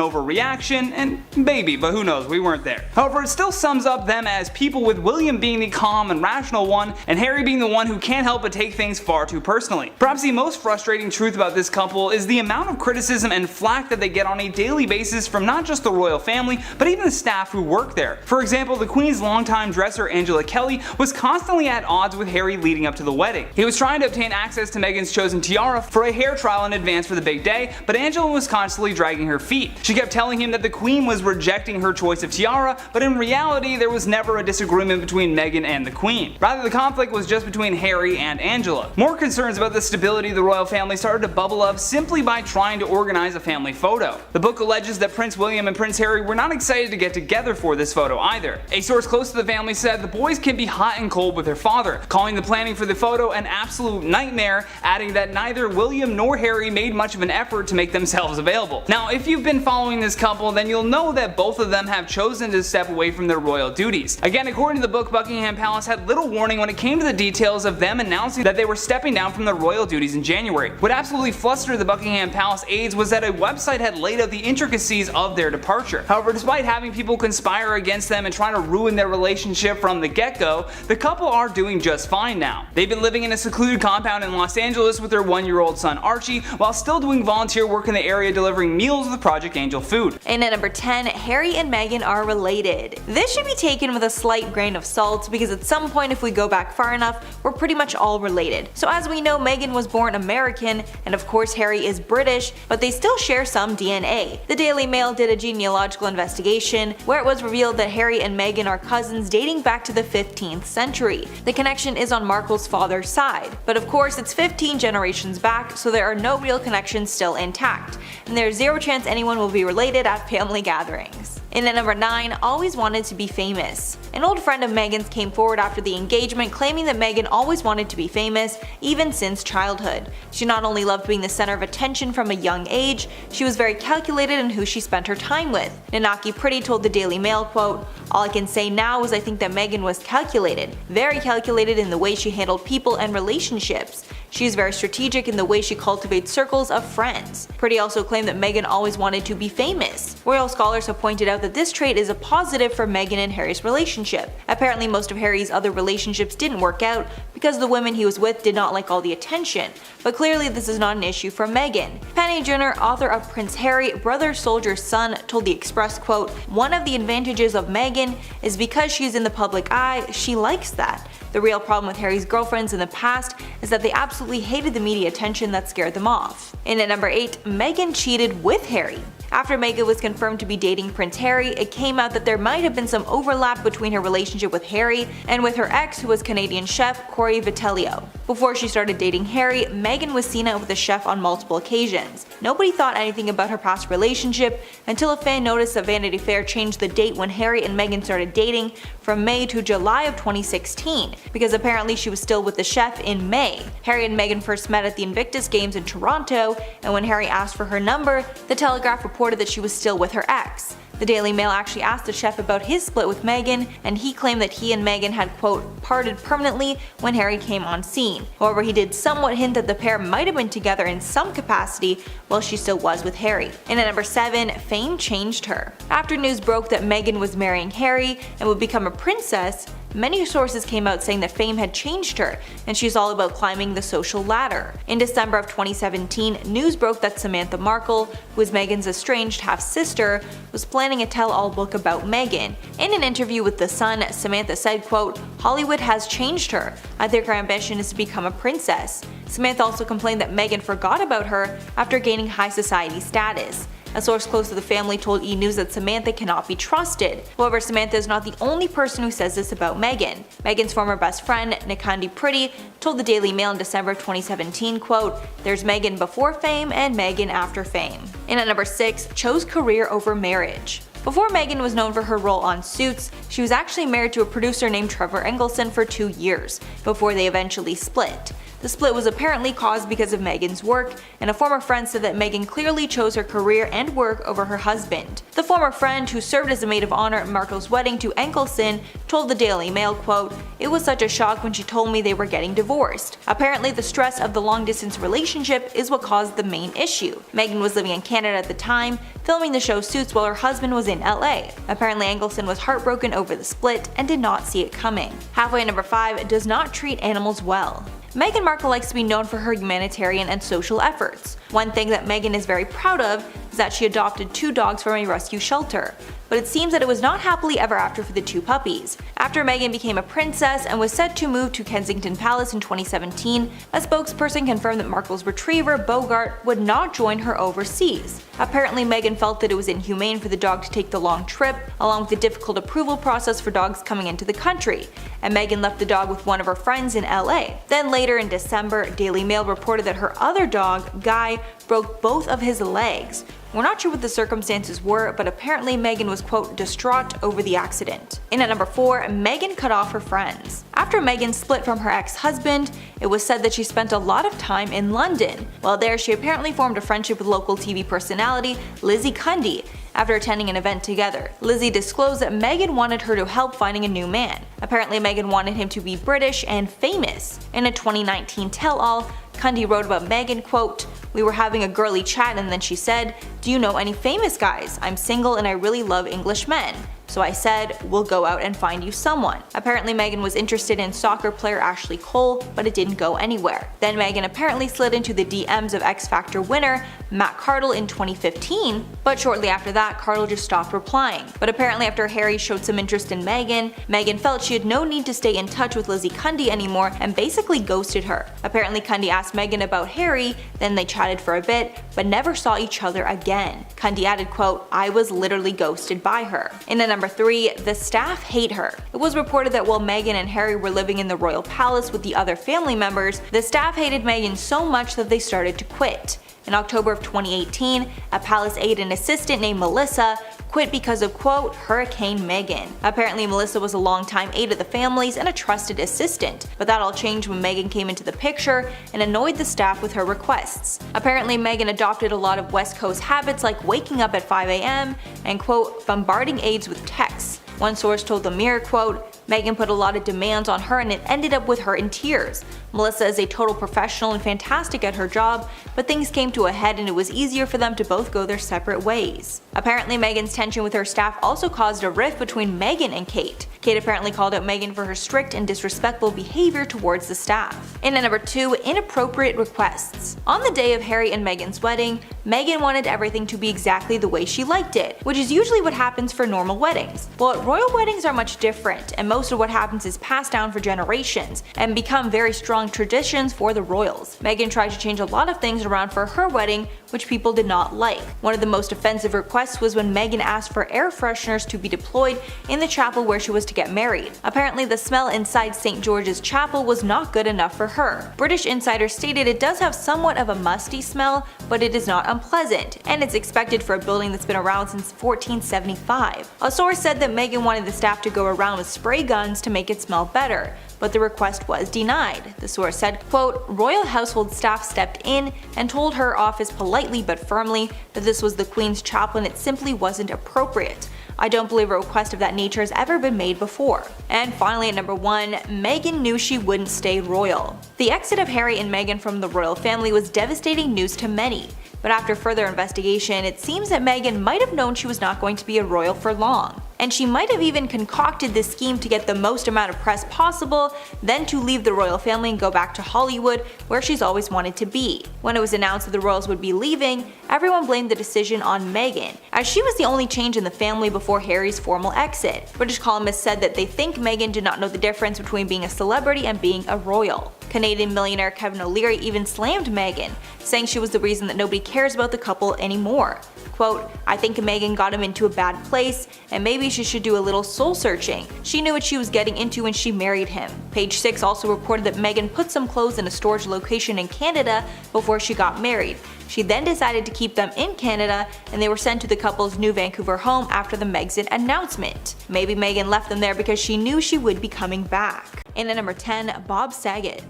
overreaction, and maybe, but who knows, we weren't there. However, it still sums up them as people, with William being the calm and rational one, and Harry being the one who can't help but take things far too personally. Perhaps the most frustrating truth about this couple is the amount of criticism and flack that they get on a daily basis from not just the royal family, but even the staff who work there. For example, the Queen's longtime dresser Angela Kelly was constantly at odds with Harry leading up to the wedding. He was trying to obtain access to Meghan's chosen tiara for a hair trial in advance for the big day, but Angela was constantly dragging her feet. She kept telling him that the Queen was rejecting her choice of tiara, but in reality there was never a disagreement between Meghan and the Queen. Rather, the conflict was just between Harry and Angela. More concerns about the stability of the royal family started to bubble up simply by trying to organize a family photo. The book alleges that Prince William and Prince Harry were not excited to get together for this photo either. A source close to the family said the boys can be hot and cold with their father, calling the planning for the photo an absolute nightmare, adding that neither William nor Harry made much of an effort to make themselves available. Now, if you've been following this couple, then you'll know that both of them have chosen to step away from their royal duties. Again, according to the book, Buckingham Palace had little warning when it came to the details of them announcing that they were stepping down from their royal duties in January. What absolutely flustered the Buckingham Palace aides was that a website had laid out the intricacies of their departure. However, despite having people conspire against them and trying to ruin their relationship from the get-go, the couple are doing just fine now. They've been living in a secluded compound in Los Angeles with their 1-year-old son Archie, while still doing volunteer work in the area delivering meals with Project Angel Food. And at number 10, Harry and Meghan are related. This should be taken with a slight grain of salt because at some point, if we go back far enough, we're pretty much all related. So as we know, Meghan was born American, and of course Harry is British, but they still share some DNA. The Daily Mail did a genealogical investigation where it was revealed that Harry and Meghan are cousins dating back to the 15th century. The connection is on Markle's father's side, but of course it's 15 generations back, so there are no real connections still intact, and there's zero chance anyone will be related at family gatherings. And at number 9, always wanted to be famous. An old friend of Meghan's came forward after the engagement claiming that Meghan always wanted to be famous, even since childhood. She not only loved being the center of attention from a young age, she was very calculated in who she spent her time with. Nanaki Pretty told the Daily Mail, quote, "All I can say now is I think that Meghan was calculated, very calculated in the way she handled people and relationships. She is very strategic in the way she cultivates circles of friends." Pretty also claimed that Meghan always wanted to be famous. Royal scholars have pointed out that this trait is a positive for Meghan and Harry's relationship. Apparently most of Harry's other relationships didn't work out because the women he was with did not like all the attention, but clearly this is not an issue for Meghan. Penny Jenner, author of Prince Harry, Brother Soldier's Son, told the Express, quote, "One of the advantages of Meghan is because she is in the public eye, she likes that. The real problem with Harry's girlfriends in the past is that they absolutely hated the media attention that scared them off." And at number 8, Meghan cheated with Harry. After Meghan was confirmed to be dating Prince Harry, it came out that there might have been some overlap between her relationship with Harry and with her ex, who was Canadian chef Corey Vitelio. Before she started dating Harry, Meghan was seen out with the chef on multiple occasions. Nobody thought anything about her past relationship until a fan noticed that Vanity Fair changed the date when Harry and Meghan started dating from May to July of 2016, because apparently she was still with the chef in May. Harry and Meghan first met at the Invictus Games in Toronto, and when Harry asked for her number, the Telegraph reported that she was still with her ex. The Daily Mail actually asked the chef about his split with Meghan, and he claimed that he and Meghan had, quote, parted permanently when Harry came on scene. However, he did somewhat hint that the pair might have been together in some capacity while she still was with Harry. And at number 7, fame changed her. After news broke that Meghan was marrying Harry and would become a princess, many sources came out saying that fame had changed her, and she's all about climbing the social ladder. In December of 2017, news broke that Samantha Markle, who is Meghan's estranged half-sister, was planning a tell-all book about Meghan. In an interview with The Sun, Samantha said, quote, "Hollywood has changed her. I think her ambition is to become a princess." Samantha also complained that Meghan forgot about her after gaining high society status. A source close to the family told E! News that Samantha cannot be trusted. However, Samantha is not the only person who says this about Meghan. Meghan's former best friend, Nikandi Pretty, told the Daily Mail in December of 2017, quote, "There's Meghan before fame and Meghan after fame." In at number 6, chose career over marriage. Before Meghan was known for her role on Suits, she was actually married to a producer named Trevor Engelson for 2 years, before they eventually split. The split was apparently caused because of Meghan's work, and a former friend said that Meghan clearly chose her career and work over her husband. The former friend, who served as a maid of honor at Markle's wedding to Engelson, told the Daily Mail, quote, "It was such a shock when she told me they were getting divorced. Apparently the stress of the long-distance relationship is what caused the main issue. Meghan was living in Canada at the time, filming the show Suits while her husband was in LA. Apparently Engelson was heartbroken over the split and did not see it coming." Halfway at number 5, does not treat animals well. Meghan Markle likes to be known for her humanitarian and social efforts. One thing that Meghan is very proud of is that she adopted 2 dogs from a rescue shelter. But it seems that it was not happily ever after for the 2 puppies. After Meghan became a princess and was set to move to Kensington Palace in 2017, a spokesperson confirmed that Markle's retriever, Bogart, would not join her overseas. Apparently Meghan felt that it was inhumane for the dog to take the long trip, along with the difficult approval process for dogs coming into the country, and Meghan left the dog with one of her friends in LA. Then later in December, Daily Mail reported that her other dog, Guy, broke both of his legs. We're not sure what the circumstances were, but apparently Meghan was, quote, distraught over the accident. In at number 4, Meghan cut off her friends. After Meghan split from her ex-husband, it was said that she spent a lot of time in London. While there, she apparently formed a friendship with local TV personality Lizzie Cundy after attending an event together. Lizzie disclosed that Meghan wanted her to help finding a new man. Apparently Meghan wanted him to be British and famous. In a 2019 tell-all, Cundy wrote about Meghan, quote, "We were having a girly chat and then she said, 'Do you know any famous guys? I'm single and I really love English men.' So I said, we'll go out and find you someone." Apparently Meghan was interested in soccer player Ashley Cole, but it didn't go anywhere. Then Meghan apparently slid into the DMs of X Factor winner Matt Cardle in 2015, but shortly after that Cardle just stopped replying. But apparently after Harry showed some interest in Meghan, Meghan felt she had no need to stay in touch with Lizzie Cundy anymore and basically ghosted her. Apparently Cundy asked Meghan about Harry, then they chatted for a bit, but never saw each other again. Cundy added, quote, "I was literally ghosted by her." In at number 3, the staff hate her. It was reported that while Meghan and Harry were living in the royal palace with the other family members, the staff hated Meghan so much that they started to quit. In October of 2018, a palace aide and assistant named Melissa quit because of, quote, Hurricane Meghan. Apparently Melissa was a longtime aide of the family's and a trusted assistant, but that all changed when Meghan came into the picture and annoyed the staff with her requests. Apparently Meghan adopted a lot of West Coast habits like waking up at 5 a.m. and, quote, bombarding aides with texts. One source told the Mirror, quote, "Meghan put a lot of demands on her and it ended up with her in tears. Melissa is a total professional and fantastic at her job, but things came to a head and it was easier for them to both go their separate ways." Apparently Meghan's tension with her staff also caused a rift between Meghan and Kate. Kate apparently called out Meghan for her strict and disrespectful behavior towards the staff. In at number 2, inappropriate requests. On the day of Harry and Meghan's wedding, Meghan wanted everything to be exactly the way she liked it, which is usually what happens for normal weddings. But royal weddings are much different, and most of what happens is passed down for generations and become very strong traditions for the royals. Meghan tried to change a lot of things around for her wedding, which people did not like. One of the most offensive requests was when Meghan asked for air fresheners to be deployed in the chapel where she was to get married. Apparently the smell inside St. George's Chapel was not good enough for her. British insiders stated it does have somewhat of a musty smell, but it is not unpleasant, and it's expected for a building that's been around since 1475. A source said that Meghan wanted the staff to go around with spray guns to make it smell better, but the request was denied. The source said, quote, "Royal household staff stepped in and told her office politely but firmly that this was the Queen's chapel and it simply wasn't appropriate. I don't believe a request of that nature has ever been made before." And finally at number 1, Meghan knew she wouldn't stay royal. The exit of Harry and Meghan from the royal family was devastating news to many. But after further investigation, it seems that Meghan might have known she was not going to be a royal for long. And she might have even concocted this scheme to get the most amount of press possible, then to leave the royal family and go back to Hollywood, where she's always wanted to be. When it was announced that the royals would be leaving, everyone blamed the decision on Meghan, as she was the only change in the family before Harry's formal exit. British columnists said that they think Meghan did not know the difference between being a celebrity and being a royal. Canadian millionaire Kevin O'Leary even slammed Meghan, saying she was the reason that nobody cares about the couple anymore. quote, "I think Meghan got him into a bad place, and maybe she should do a little soul searching. She knew what she was getting into when she married him." Page 6 also reported that Meghan put some clothes in a storage location in Canada before she got married. She then decided to keep them in Canada, and they were sent to the couple's new Vancouver home after the Megxit announcement. Maybe Meghan left them there because she knew she would be coming back. And at number 10, Bob Saget.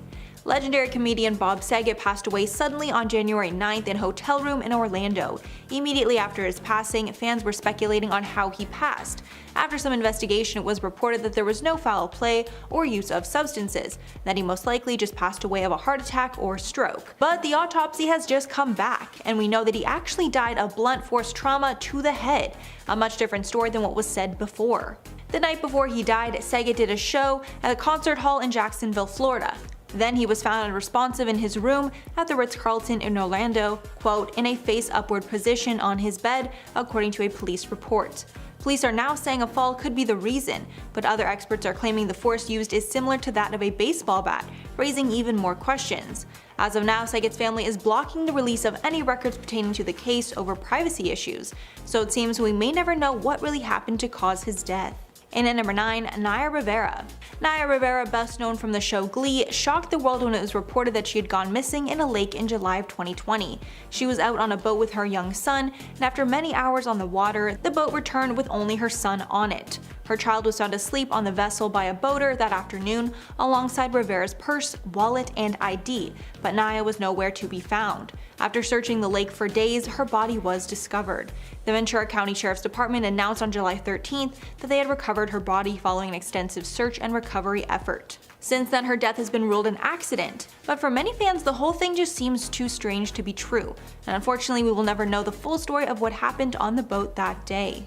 Legendary comedian Bob Saget passed away suddenly on January 9th in a hotel room in Orlando. Immediately after his passing, fans were speculating on how he passed. After some investigation, it was reported that there was no foul play or use of substances, that he most likely just passed away of a heart attack or stroke. But the autopsy has just come back, and we know that he actually died of blunt force trauma to the head, a much different story than what was said before. The night before he died, Saget did a show at a concert hall in Jacksonville, Florida. Then he was found unresponsive in his room at the Ritz-Carlton in Orlando, quote, in a face-upward position on his bed, according to a police report. Police are now saying a fall could be the reason, but other experts are claiming the force used is similar to that of a baseball bat, raising even more questions. As of now, Saget's family is blocking the release of any records pertaining to the case over privacy issues, so it seems we may never know what really happened to cause his death. And at number 9, Naya Rivera. Naya Rivera, best known from the show Glee, shocked the world when it was reported that she had gone missing in a lake in July of 2020. She was out on a boat with her young son, and after many hours on the water, the boat returned with only her son on it. Her child was found asleep on the vessel by a boater that afternoon, alongside Rivera's purse, wallet, and ID, but Naya was nowhere to be found. After searching the lake for days, her body was discovered. The Ventura County Sheriff's Department announced on July 13th that they had recovered her body following an extensive search and recovery effort. Since then, her death has been ruled an accident, but for many fans, the whole thing just seems too strange to be true, and unfortunately we will never know the full story of what happened on the boat that day.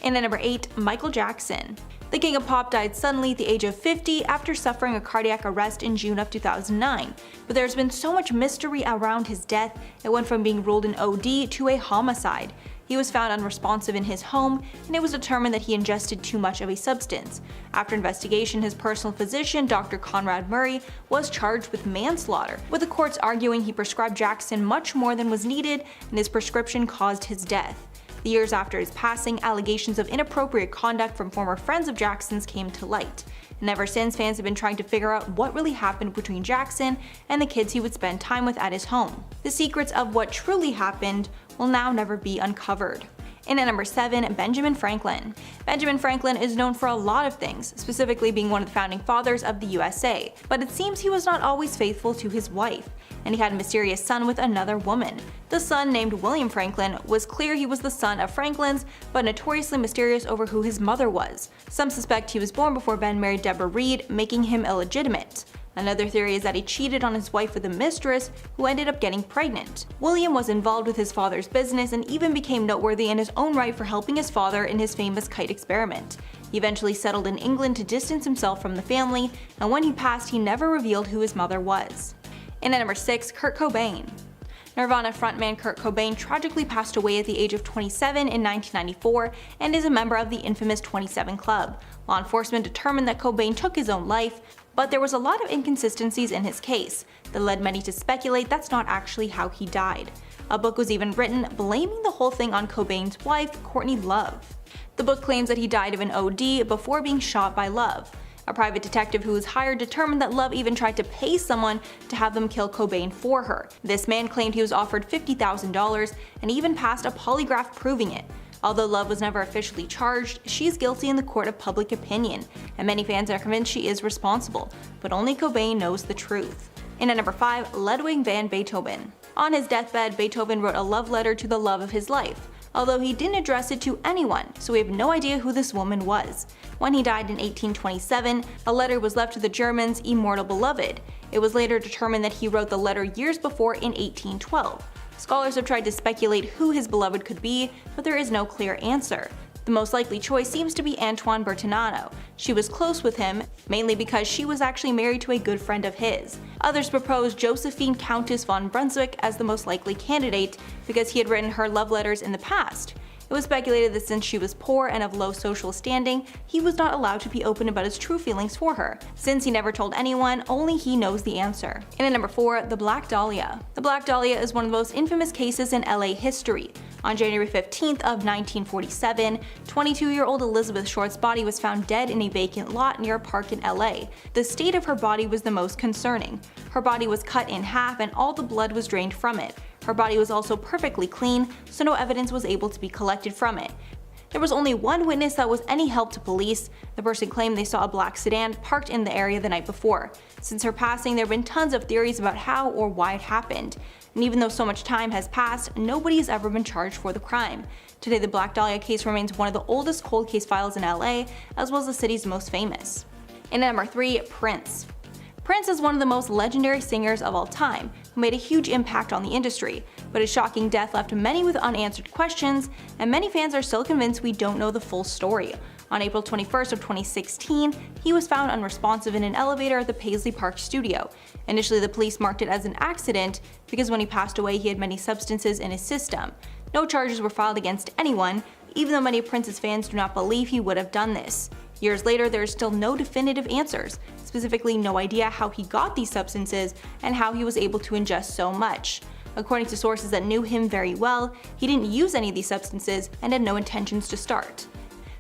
And at number 8, Michael Jackson. The king of pop died suddenly at the age of 50 after suffering a cardiac arrest in June of 2009. But there's been so much mystery around his death, it went from being ruled an OD to a homicide. He was found unresponsive in his home, and it was determined that he ingested too much of a substance. After investigation, his personal physician, Dr. Conrad Murray, was charged with manslaughter, with the courts arguing he prescribed Jackson much more than was needed, and his prescription caused his death. The years after his passing, allegations of inappropriate conduct from former friends of Jackson's came to light. And ever since, fans have been trying to figure out what really happened between Jackson and the kids he would spend time with at his home. The secrets of what truly happened will now never be uncovered. And at number 7, Benjamin Franklin. Benjamin Franklin is known for a lot of things, specifically being one of the founding fathers of the USA, but it seems he was not always faithful to his wife, and he had a mysterious son with another woman. The son, named William Franklin, was clear he was the son of Franklin's, but notoriously mysterious over who his mother was. Some suspect he was born before Ben married Deborah Reed, making him illegitimate. Another theory is that he cheated on his wife with a mistress who ended up getting pregnant. William was involved with his father's business and even became noteworthy in his own right for helping his father in his famous kite experiment. He eventually settled in England to distance himself from the family, and when he passed, he never revealed who his mother was. And at number 6, Kurt Cobain. Nirvana frontman Kurt Cobain tragically passed away at the age of 27 in 1994 and is a member of the infamous 27 Club. Law enforcement determined that Cobain took his own life, but there was a lot of inconsistencies in his case that led many to speculate that's not actually how he died. A book was even written blaming the whole thing on Cobain's wife, Courtney Love. The book claims that he died of an OD before being shot by Love. A private detective who was hired determined that Love even tried to pay someone to have them kill Cobain for her. This man claimed he was offered $50,000 and even passed a polygraph proving it. Although Love was never officially charged, she is guilty in the court of public opinion, and many fans are convinced she is responsible, but only Cobain knows the truth. And at number 5, Ludwig van Beethoven. On his deathbed, Beethoven wrote a love letter to the love of his life, although he didn't address it to anyone, so we have no idea who this woman was. When he died in 1827, a letter was left to the Germans' immortal beloved. It was later determined that he wrote the letter years before in 1812. Scholars have tried to speculate who his beloved could be, but there is no clear answer. The most likely choice seems to be Antoine Bertinato. She was close with him, mainly because she was actually married to a good friend of his. Others proposed Josephine Countess von Brunswick as the most likely candidate because he had written her love letters in the past. It was speculated that since she was poor and of low social standing, he was not allowed to be open about his true feelings for her. Since he never told anyone, only he knows the answer. And at number 4, the Black Dahlia. The Black Dahlia is one of the most infamous cases in LA history. On January 15th of 1947, 22-year-old Elizabeth Short's body was found dead in a vacant lot near a park in LA. The state of her body was the most concerning. Her body was cut in half and all the blood was drained from it. Her body was also perfectly clean, so no evidence was able to be collected from it. There was only one witness that was any help to police. The person claimed they saw a black sedan parked in the area the night before. Since her passing, there have been tons of theories about how or why it happened. And even though so much time has passed, nobody has ever been charged for the crime. Today, the Black Dahlia case remains one of the oldest cold case files in LA, as well as the city's most famous. And at number 3, Prince. Prince is one of the most legendary singers of all time, who made a huge impact on the industry, but his shocking death left many with unanswered questions, and many fans are still convinced we don't know the full story. On April 21st of 2016, he was found unresponsive in an elevator at the Paisley Park studio. Initially, the police marked it as an accident because when he passed away, he had many substances in his system. No charges were filed against anyone, even though many of Prince's fans do not believe he would have done this. Years later, there is still no definitive answers, specifically no idea how he got these substances and how he was able to ingest so much. According to sources that knew him very well, he didn't use any of these substances and had no intentions to start.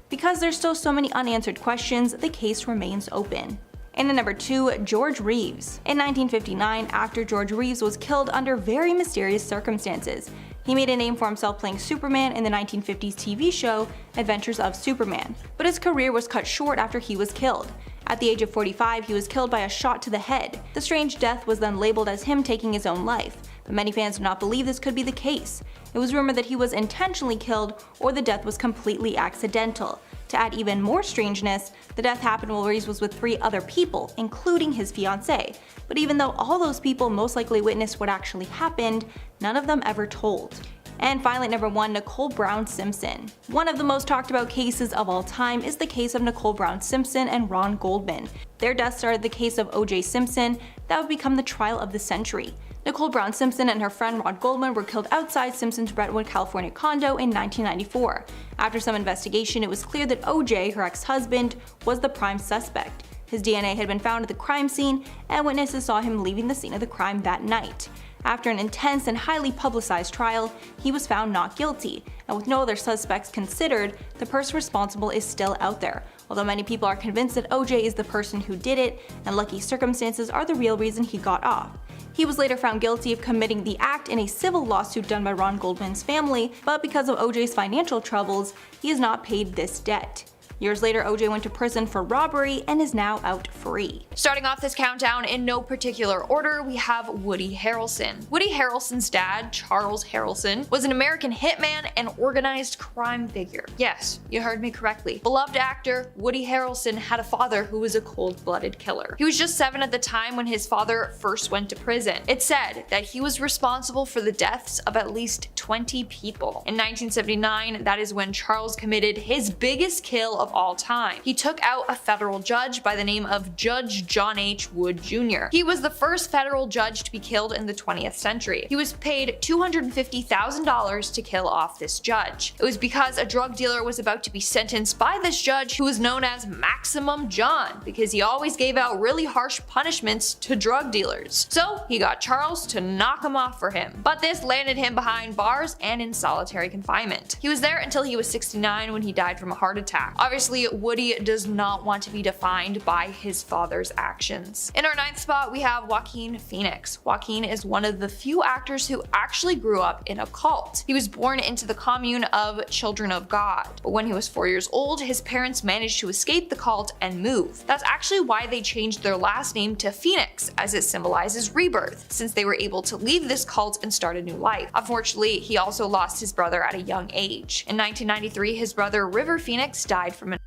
Because there's still so many unanswered questions, the case remains open. And at number 2, George Reeves. In 1959, actor George Reeves was killed under very mysterious circumstances. He made a name for himself playing Superman in the 1950s TV show Adventures of Superman, but his career was cut short after he was killed. At the age of 45, he was killed by a shot to the head. The strange death was then labeled as him taking his own life, but many fans do not believe this could be the case. It was rumored that he was intentionally killed or the death was completely accidental. To add even more strangeness, the death happened while Reeves was with 3 other people, including his fiancée. But even though all those people most likely witnessed what actually happened, none of them ever told. And finally, at number 1, Nicole Brown Simpson. One of the most talked about cases of all time is the case of Nicole Brown Simpson and Ron Goldman. Their death started the case of O.J. Simpson that would become the trial of the century. Nicole Brown Simpson and her friend Ron Goldman were killed outside Simpson's Brentwood, California condo in 1994. After some investigation, it was clear that O.J., her ex-husband, was the prime suspect. His DNA had been found at the crime scene, and witnesses saw him leaving the scene of the crime that night. After an intense and highly publicized trial, he was found not guilty, and with no other suspects considered, the person responsible is still out there. Although many people are convinced that O.J. is the person who did it, and lucky circumstances are the real reason he got off. He was later found guilty of committing the act in a civil lawsuit done by Ron Goldman's family, but because of O.J.'s financial troubles, he has not paid this debt. Years later, O.J. went to prison for robbery and is now out free. Starting off this countdown in no particular order, we have Woody Harrelson. Woody Harrelson's dad, Charles Harrelson, was an American hitman and organized crime figure. Yes, you heard me correctly. Beloved actor Woody Harrelson had a father who was a cold-blooded killer. He was just 7 at the time when his father first went to prison. It's said that he was responsible for the deaths of at least 20 people. In 1979, that is when Charles committed his biggest kill of all time. He took out a federal judge by the name of Judge John H. Wood Jr. He was the first federal judge to be killed in the 20th century. He was paid $250,000 to kill off this judge. It was because a drug dealer was about to be sentenced by this judge, who was known as Maximum John, because he always gave out really harsh punishments to drug dealers. So he got Charles to knock him off for him. But this landed him behind bars and in solitary confinement. He was there until he was 69 when he died from a heart attack. Obviously, Woody does not want to be defined by his father's actions. In our 9th spot, we have Joaquin Phoenix. Joaquin is one of the few actors who actually grew up in a cult. He was born into the commune of Children of God, but when he was 4 years old, his parents managed to escape the cult and move. That's actually why they changed their last name to Phoenix, as it symbolizes rebirth, since they were able to leave this cult and start a new life. Unfortunately, he also lost his brother at a young age. In 1993, his brother River Phoenix died from an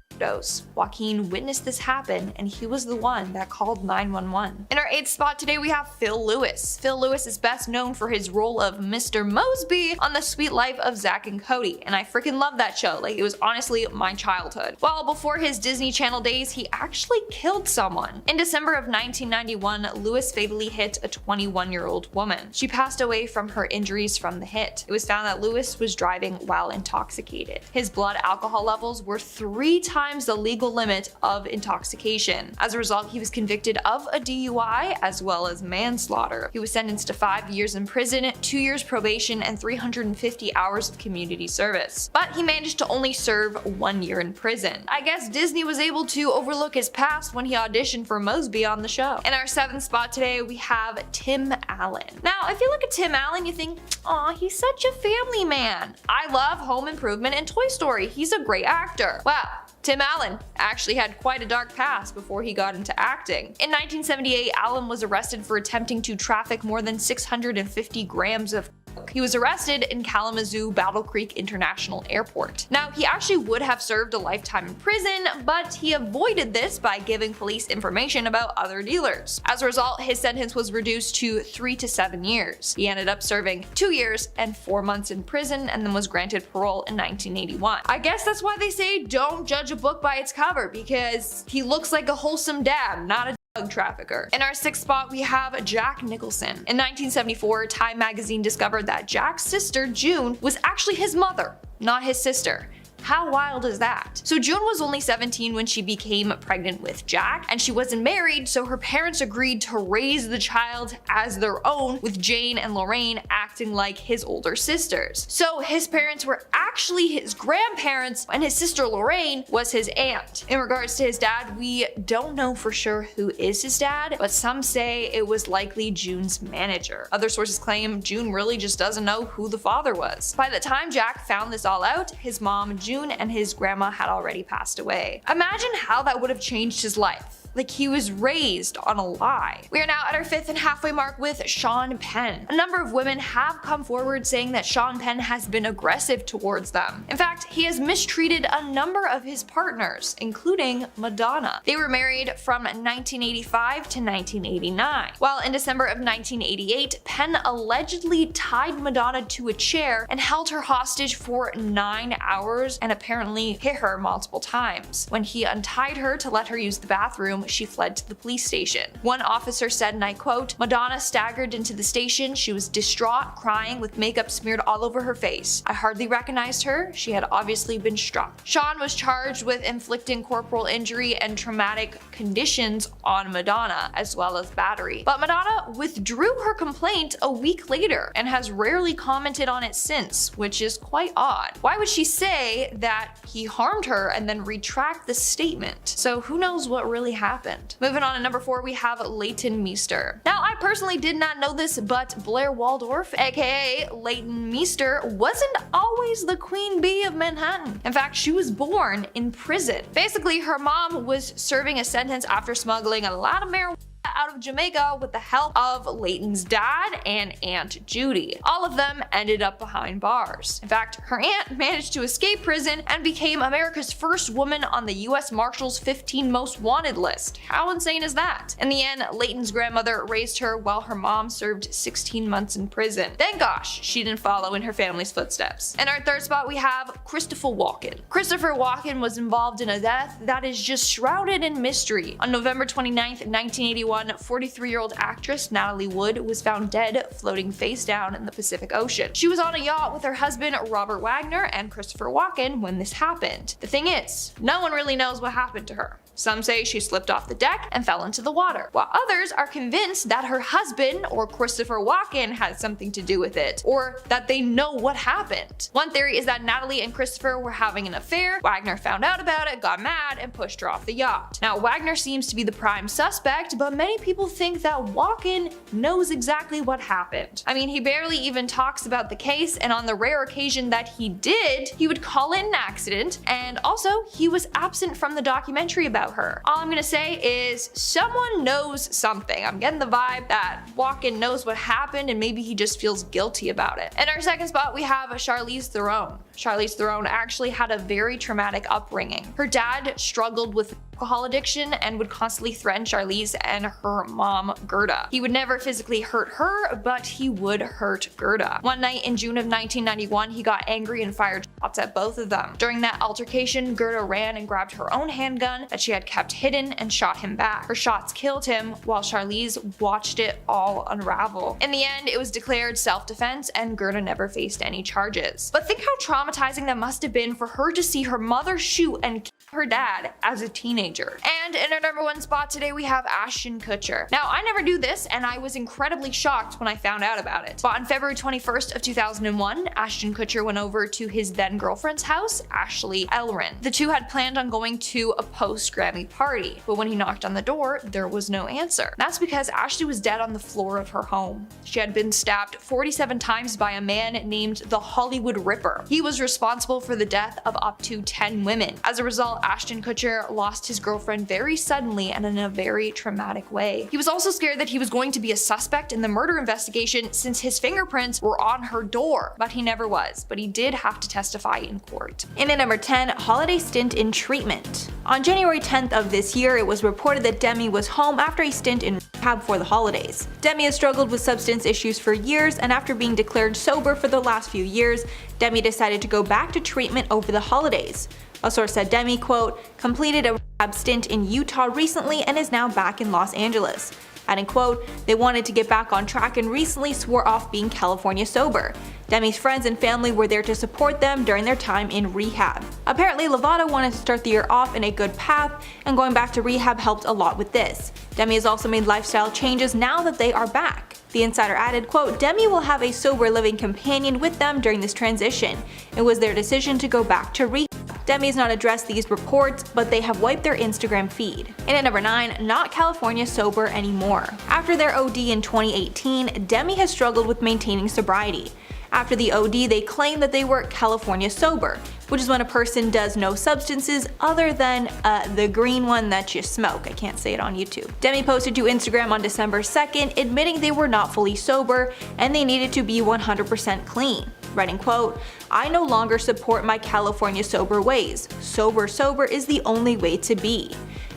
Joaquin witnessed this happen, and he was the one that called 911. In our 8th spot today, we have Phil Lewis. Phil Lewis is best known for his role of Mr. Mosby on The Sweet Life of Zack and Cody, and I freaking love that show. Like, it was honestly my childhood. Well, before his Disney Channel days, he actually killed someone. In December of 1991, Lewis fatally hit a 21-year-old woman. She passed away from her injuries from the hit. It was found that Lewis was driving while intoxicated. His blood alcohol levels were 3 times the legal limit of intoxication. As a result, he was convicted of a DUI as well as manslaughter. He was sentenced to 5 years in prison, 2 years probation, and 350 hours of community service. But he managed to only serve 1 year in prison. I guess Disney was able to overlook his past when he auditioned for Mosby on the show. In our 7th spot today, we have Tim Allen. Now, if you look at Tim Allen, you think, aw, he's such a family man. I love Home Improvement and Toy Story. He's a great actor. Wow. Tim Allen actually had quite a dark past before he got into acting. In 1978, Allen was arrested for attempting to traffic more than 650 grams of coke. He was arrested in Kalamazoo Battle Creek International Airport. Now, he actually would have served a lifetime in prison, but he avoided this by giving police information about other dealers. As a result, his sentence was reduced to 3 to 7 years. He ended up serving 2 years and 4 months in prison and then was granted parole in 1981. I guess that's why they say don't judge a book by its cover, because he looks like a wholesome dad, not a drug trafficker. In our 6th spot, we have Jack Nicholson. In 1974, Time magazine discovered that Jack's sister, June, was actually his mother, not his sister. How wild is that? So June was only 17 when she became pregnant with Jack, and she wasn't married, so her parents agreed to raise the child as their own, with Jane and Lorraine acting like his older sisters. So his parents were actually his grandparents, and his sister Lorraine was his aunt. In regards to his dad, we don't know for sure who is his dad, but some say it was likely June's manager. Other sources claim June really just doesn't know who the father was. By the time Jack found this all out, his mom, June, and his grandma had already passed away. Imagine how that would have changed his life. Like, he was raised on a lie. We are now at our 5th and halfway mark with Sean Penn. A number of women have come forward saying that Sean Penn has been aggressive towards them. In fact, he has mistreated a number of his partners, including Madonna. They were married from 1985 to 1989. While in December of 1988, Penn allegedly tied Madonna to a chair and held her hostage for 9 hours and apparently hit her multiple times. When he untied her to let her use the bathroom, she fled to the police station. One officer said, and I quote, "Madonna staggered into the station. She was distraught, crying, with makeup smeared all over her face. I hardly recognized her. She had obviously been struck." Sean was charged with inflicting corporal injury and traumatic conditions on Madonna, as well as battery. But Madonna withdrew her complaint a week later and has rarely commented on it since, which is quite odd. Why would she say that he harmed her and then retract the statement? So who knows what really happened. Moving on to number 4, we have Leighton Meester. Now, I personally did not know this, but Blair Waldorf, aka Leighton Meester, wasn't always the queen bee of Manhattan. In fact, she was born in prison. Basically, her mom was serving a sentence after smuggling a lot of marijuana out of Jamaica with the help of Leighton's dad and Aunt Judy. All of them ended up behind bars. In fact, her aunt managed to escape prison and became America's first woman on the US Marshal's 15 Most Wanted list. How insane is that? In the end, Leighton's grandmother raised her while her mom served 16 months in prison. Thank gosh she didn't follow in her family's footsteps. In our 3rd spot, we have Christopher Walken. Christopher Walken was involved in a death that is just shrouded in mystery. On November 29th, 1981, 43-year-old actress Natalie Wood was found dead floating face down in the Pacific Ocean. She was on a yacht with her husband Robert Wagner and Christopher Walken when this happened. The thing is, no one really knows what happened to her. Some say she slipped off the deck and fell into the water, while others are convinced that her husband or Christopher Walken had something to do with it, or that they know what happened. One theory is that Natalie and Christopher were having an affair, Wagner found out about it, got mad, and pushed her off the yacht. Now, Wagner seems to be the prime suspect, but many people think that Walken knows exactly what happened. I mean, he barely even talks about the case, and on the rare occasion that he did, he would call it an accident, and also he was absent from the documentary about about her. All I'm gonna say is someone knows something. I'm getting the vibe that Joaquin knows what happened and maybe he just feels guilty about it. In our second spot, we have Charlize Theron. Charlize Theron actually had a very traumatic upbringing. Her dad struggled with alcohol addiction and would constantly threaten Charlize and her mom, Gerda. He would never physically hurt her, but he would hurt Gerda. One night in June of 1991, he got angry and fired shots at both of them. During that altercation, Gerda ran and grabbed her own handgun that she had kept hidden and shot him back. Her shots killed him while Charlize watched it all unravel. In the end, it was declared self-defense and Gerda never faced any charges. But think how traumatizing that must have been for her to see her mother shoot and kill her dad as a teenager. And in our number one spot today, we have Ashton Kutcher. Now, I never knew this, and I was incredibly shocked when I found out about it. But on February 21st of 2001, Ashton Kutcher went over to his then girlfriend's house, Ashley Elrin. The two had planned on going to a post-Grammy party, but when he knocked on the door, there was no answer. That's because Ashley was dead on the floor of her home. She had been stabbed 47 times by a man named the Hollywood Ripper. He was responsible for the death of up to 10 women. As a result, Ashton Kutcher lost his girlfriend very suddenly and in a very traumatic way. He was also scared that he was going to be a suspect in the murder investigation since his fingerprints were on her door, but he never was, but he did have to testify in court. And at number 10, holiday stint in treatment. On January 10th of this year, it was reported that Demi was home after a stint in rehab for the holidays. Demi has struggled with substance issues for years, and after being declared sober for the last few years, Demi decided to go back to treatment over the holidays. A source said Demi, quote, completed a rehab stint in Utah recently and is now back in Los Angeles. Adding, quote, they wanted to get back on track and recently swore off being California sober. Demi's friends and family were there to support them during their time in rehab. Apparently, Lovato wanted to start the year off in a good path, and going back to rehab helped a lot with this. Demi has also made lifestyle changes now that they are back. The insider added, quote, Demi will have a sober living companion with them during this transition. It was their decision to go back to rehab. Demi has not addressed these reports, but they have wiped their Instagram feed. And at number 9, not California sober anymore. After their OD in 2018, Demi has struggled with maintaining sobriety. After the OD, they claim that they were California sober, which is when a person does no substances other than the green one that you smoke. I can't say it on YouTube. Demi posted to Instagram on December 2nd, admitting they were not fully sober and they needed to be 100% clean. Writing, quote, I no longer support my California sober ways. Sober is the only way to be.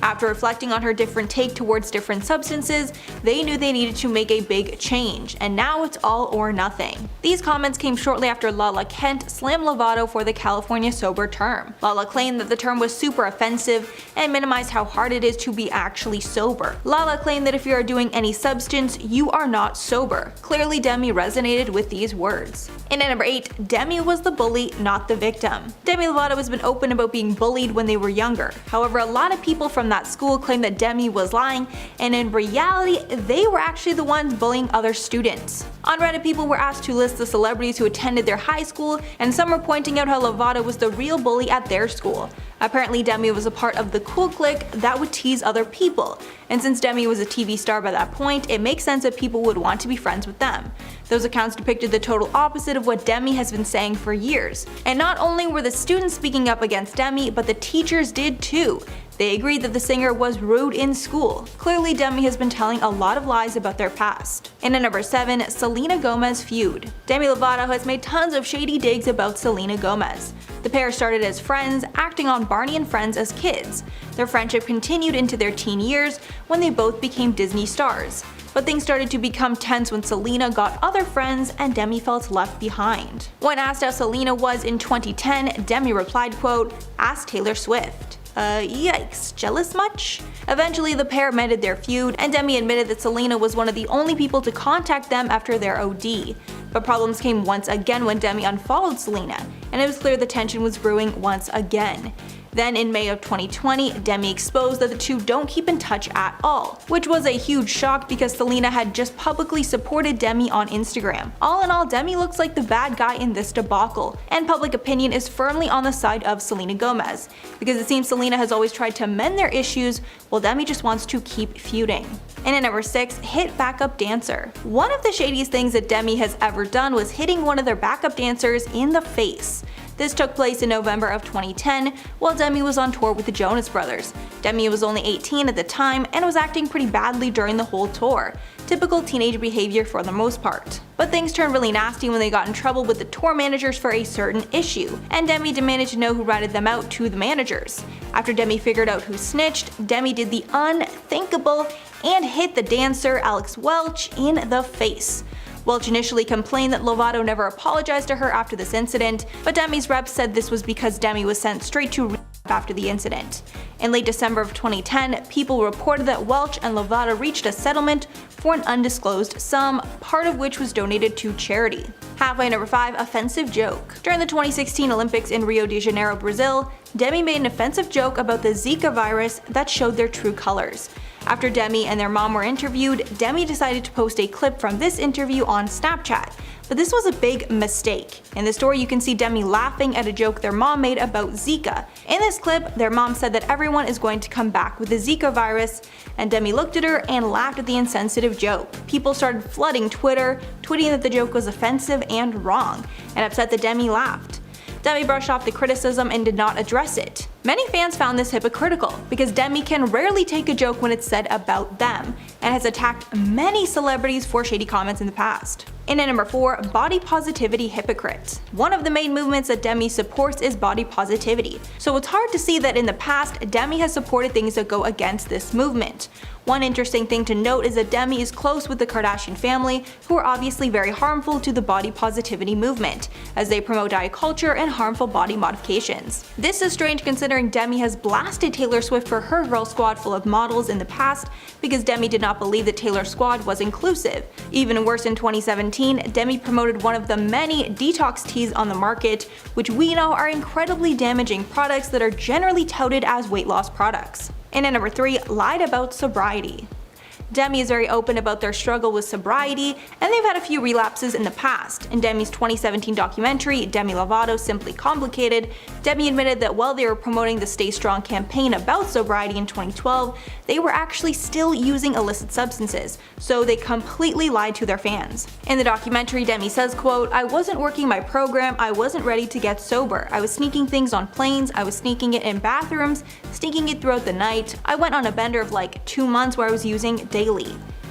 After reflecting on her different take towards different substances, they knew they needed to make a big change, and now it's all or nothing. These comments came shortly after Lala Kent slammed Lovato for the California sober term. Lala claimed that the term was super offensive and minimized how hard it is to be actually sober. Lala claimed that if you are doing any substance, you are not sober. Clearly, Demi resonated with these words. And at number 8, Demi was the bully, not the victim. Demi Lovato has been open about being bullied when they were younger. However, a lot of people from that school claimed that Demi was lying, and in reality, they were actually the ones bullying other students. On Reddit, people were asked to list the celebrities who attended their high school, and some were pointing out how Lovato was the real bully at their school. Apparently, Demi was a part of the cool clique that would tease other people, and since Demi was a TV star by that point, it makes sense that people would want to be friends with them. Those accounts depicted the total opposite of what Demi has been saying for years. And not only were the students speaking up against Demi, but the teachers did too. They agreed that the singer was rude in school. Clearly, Demi has been telling a lot of lies about their past. And at number 7, Selena Gomez feud. Demi Lovato has made tons of shady digs about Selena Gomez. The pair started as friends, acting on Barney and Friends as kids. Their friendship continued into their teen years when they both became Disney stars. But things started to become tense when Selena got other friends and Demi felt left behind. When asked how Selena was in 2010, Demi replied, quote, ask Taylor Swift. Yikes, jealous much? Eventually, the pair mended their feud, and Demi admitted that Selena was one of the only people to contact them after their OD. But problems came once again when Demi unfollowed Selena, and it was clear the tension was brewing once again. Then in May of 2020, Demi exposed that the two don't keep in touch at all, which was a huge shock because Selena had just publicly supported Demi on Instagram. All in all, Demi looks like the bad guy in this debacle, and public opinion is firmly on the side of Selena Gomez, because it seems Selena has always tried to mend their issues, while Demi just wants to keep feuding. And at number 6, hit backup dancer. One of the shadiest things that Demi has ever done was hitting one of their backup dancers in the face. This took place in November of 2010 while Demi was on tour with the Jonas Brothers. Demi was only 18 at the time and was acting pretty badly during the whole tour. Typical teenage behavior for the most part. But things turned really nasty when they got in trouble with the tour managers for a certain issue, and Demi demanded to know who ratted them out to the managers. After Demi figured out who snitched, Demi did the unthinkable and hit the dancer Alex Welch in the face. Welch initially complained that Lovato never apologized to her after this incident, but Demi's rep said this was because Demi was sent straight to rehab after the incident. In late December of 2010, people reported that Welch and Lovato reached a settlement for an undisclosed sum, part of which was donated to charity. Halfway number 5, offensive joke. During the 2016 Olympics in Rio de Janeiro, Brazil, Demi made an offensive joke about the Zika virus that showed their true colors. After Demi and their mom were interviewed, Demi decided to post a clip from this interview on Snapchat. But this was a big mistake. In the story you can see Demi laughing at a joke their mom made about Zika. In this clip, their mom said that everyone is going to come back with the Zika virus, and Demi looked at her and laughed at the insensitive joke. People started flooding Twitter, tweeting that the joke was offensive and wrong, and upset that Demi laughed. Demi brushed off the criticism and did not address it. Many fans found this hypocritical, because Demi can rarely take a joke when it's said about them, and has attacked many celebrities for shady comments in the past. In at number 4, body positivity hypocrite. One of the main movements that Demi supports is body positivity, so it's hard to see that in the past Demi has supported things that go against this movement. One interesting thing to note is that Demi is close with the Kardashian family, who are obviously very harmful to the body positivity movement, as they promote diet culture and harmful body modifications. This is strange considering Demi has blasted Taylor Swift for her girl squad full of models in the past, because Demi did not believe that Taylor's squad was inclusive. Even worse, in 2017, Demi promoted one of the many detox teas on the market, which we know are incredibly damaging products that are generally touted as weight loss products. And at number 3, lied about sobriety. Demi is very open about their struggle with sobriety, and they've had a few relapses in the past. In Demi's 2017 documentary, Demi Lovato Simply Complicated, Demi admitted that while they were promoting the Stay Strong campaign about sobriety in 2012, they were actually still using illicit substances, so they completely lied to their fans. In the documentary, Demi says, quote, "I wasn't working my program, I wasn't ready to get sober. I was sneaking things on planes, I was sneaking it in bathrooms, sneaking it throughout the night. I went on a bender of like 2 months where I was using daily."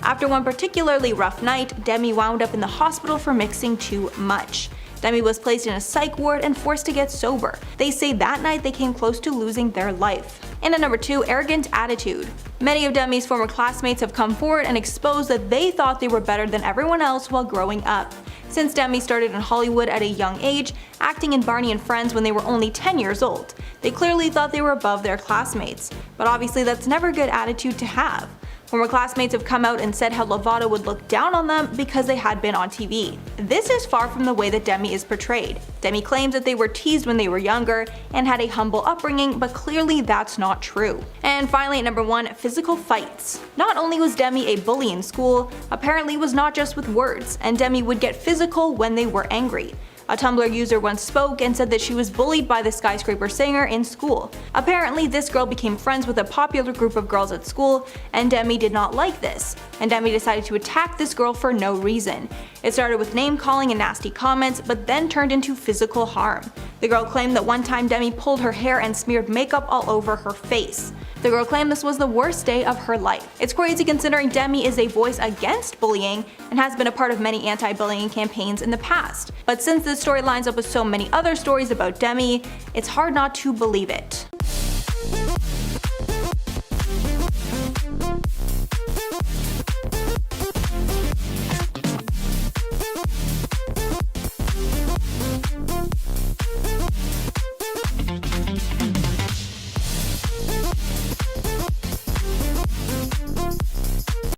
After one particularly rough night, Demi wound up in the hospital for mixing too much. Demi was placed in a psych ward and forced to get sober. They say that night they came close to losing their life. And at number 2, arrogant attitude. Many of Demi's former classmates have come forward and exposed that they thought they were better than everyone else while growing up. Since Demi started in Hollywood at a young age, acting in Barney and Friends when they were only 10 years old, they clearly thought they were above their classmates. But obviously that's never a good attitude to have. Former classmates have come out and said how Lovato would look down on them because they had been on TV. This is far from the way that Demi is portrayed. Demi claims that they were teased when they were younger and had a humble upbringing, but clearly that's not true. And finally at number 1, physical fights. Not only was Demi a bully in school, apparently it was not just with words, and Demi would get physical when they were angry. A Tumblr user once spoke and said that she was bullied by the skyscraper singer in school. Apparently, this girl became friends with a popular group of girls at school, and Demi did not like this, and Demi decided to attack this girl for no reason. It started with name calling and nasty comments, but then turned into physical harm. The girl claimed that one time Demi pulled her hair and smeared makeup all over her face. The girl claimed this was the worst day of her life. It's crazy considering Demi is a voice against bullying and has been a part of many anti-bullying campaigns in the past. But since this story lines up with so many other stories about Demi, it's hard not to believe it.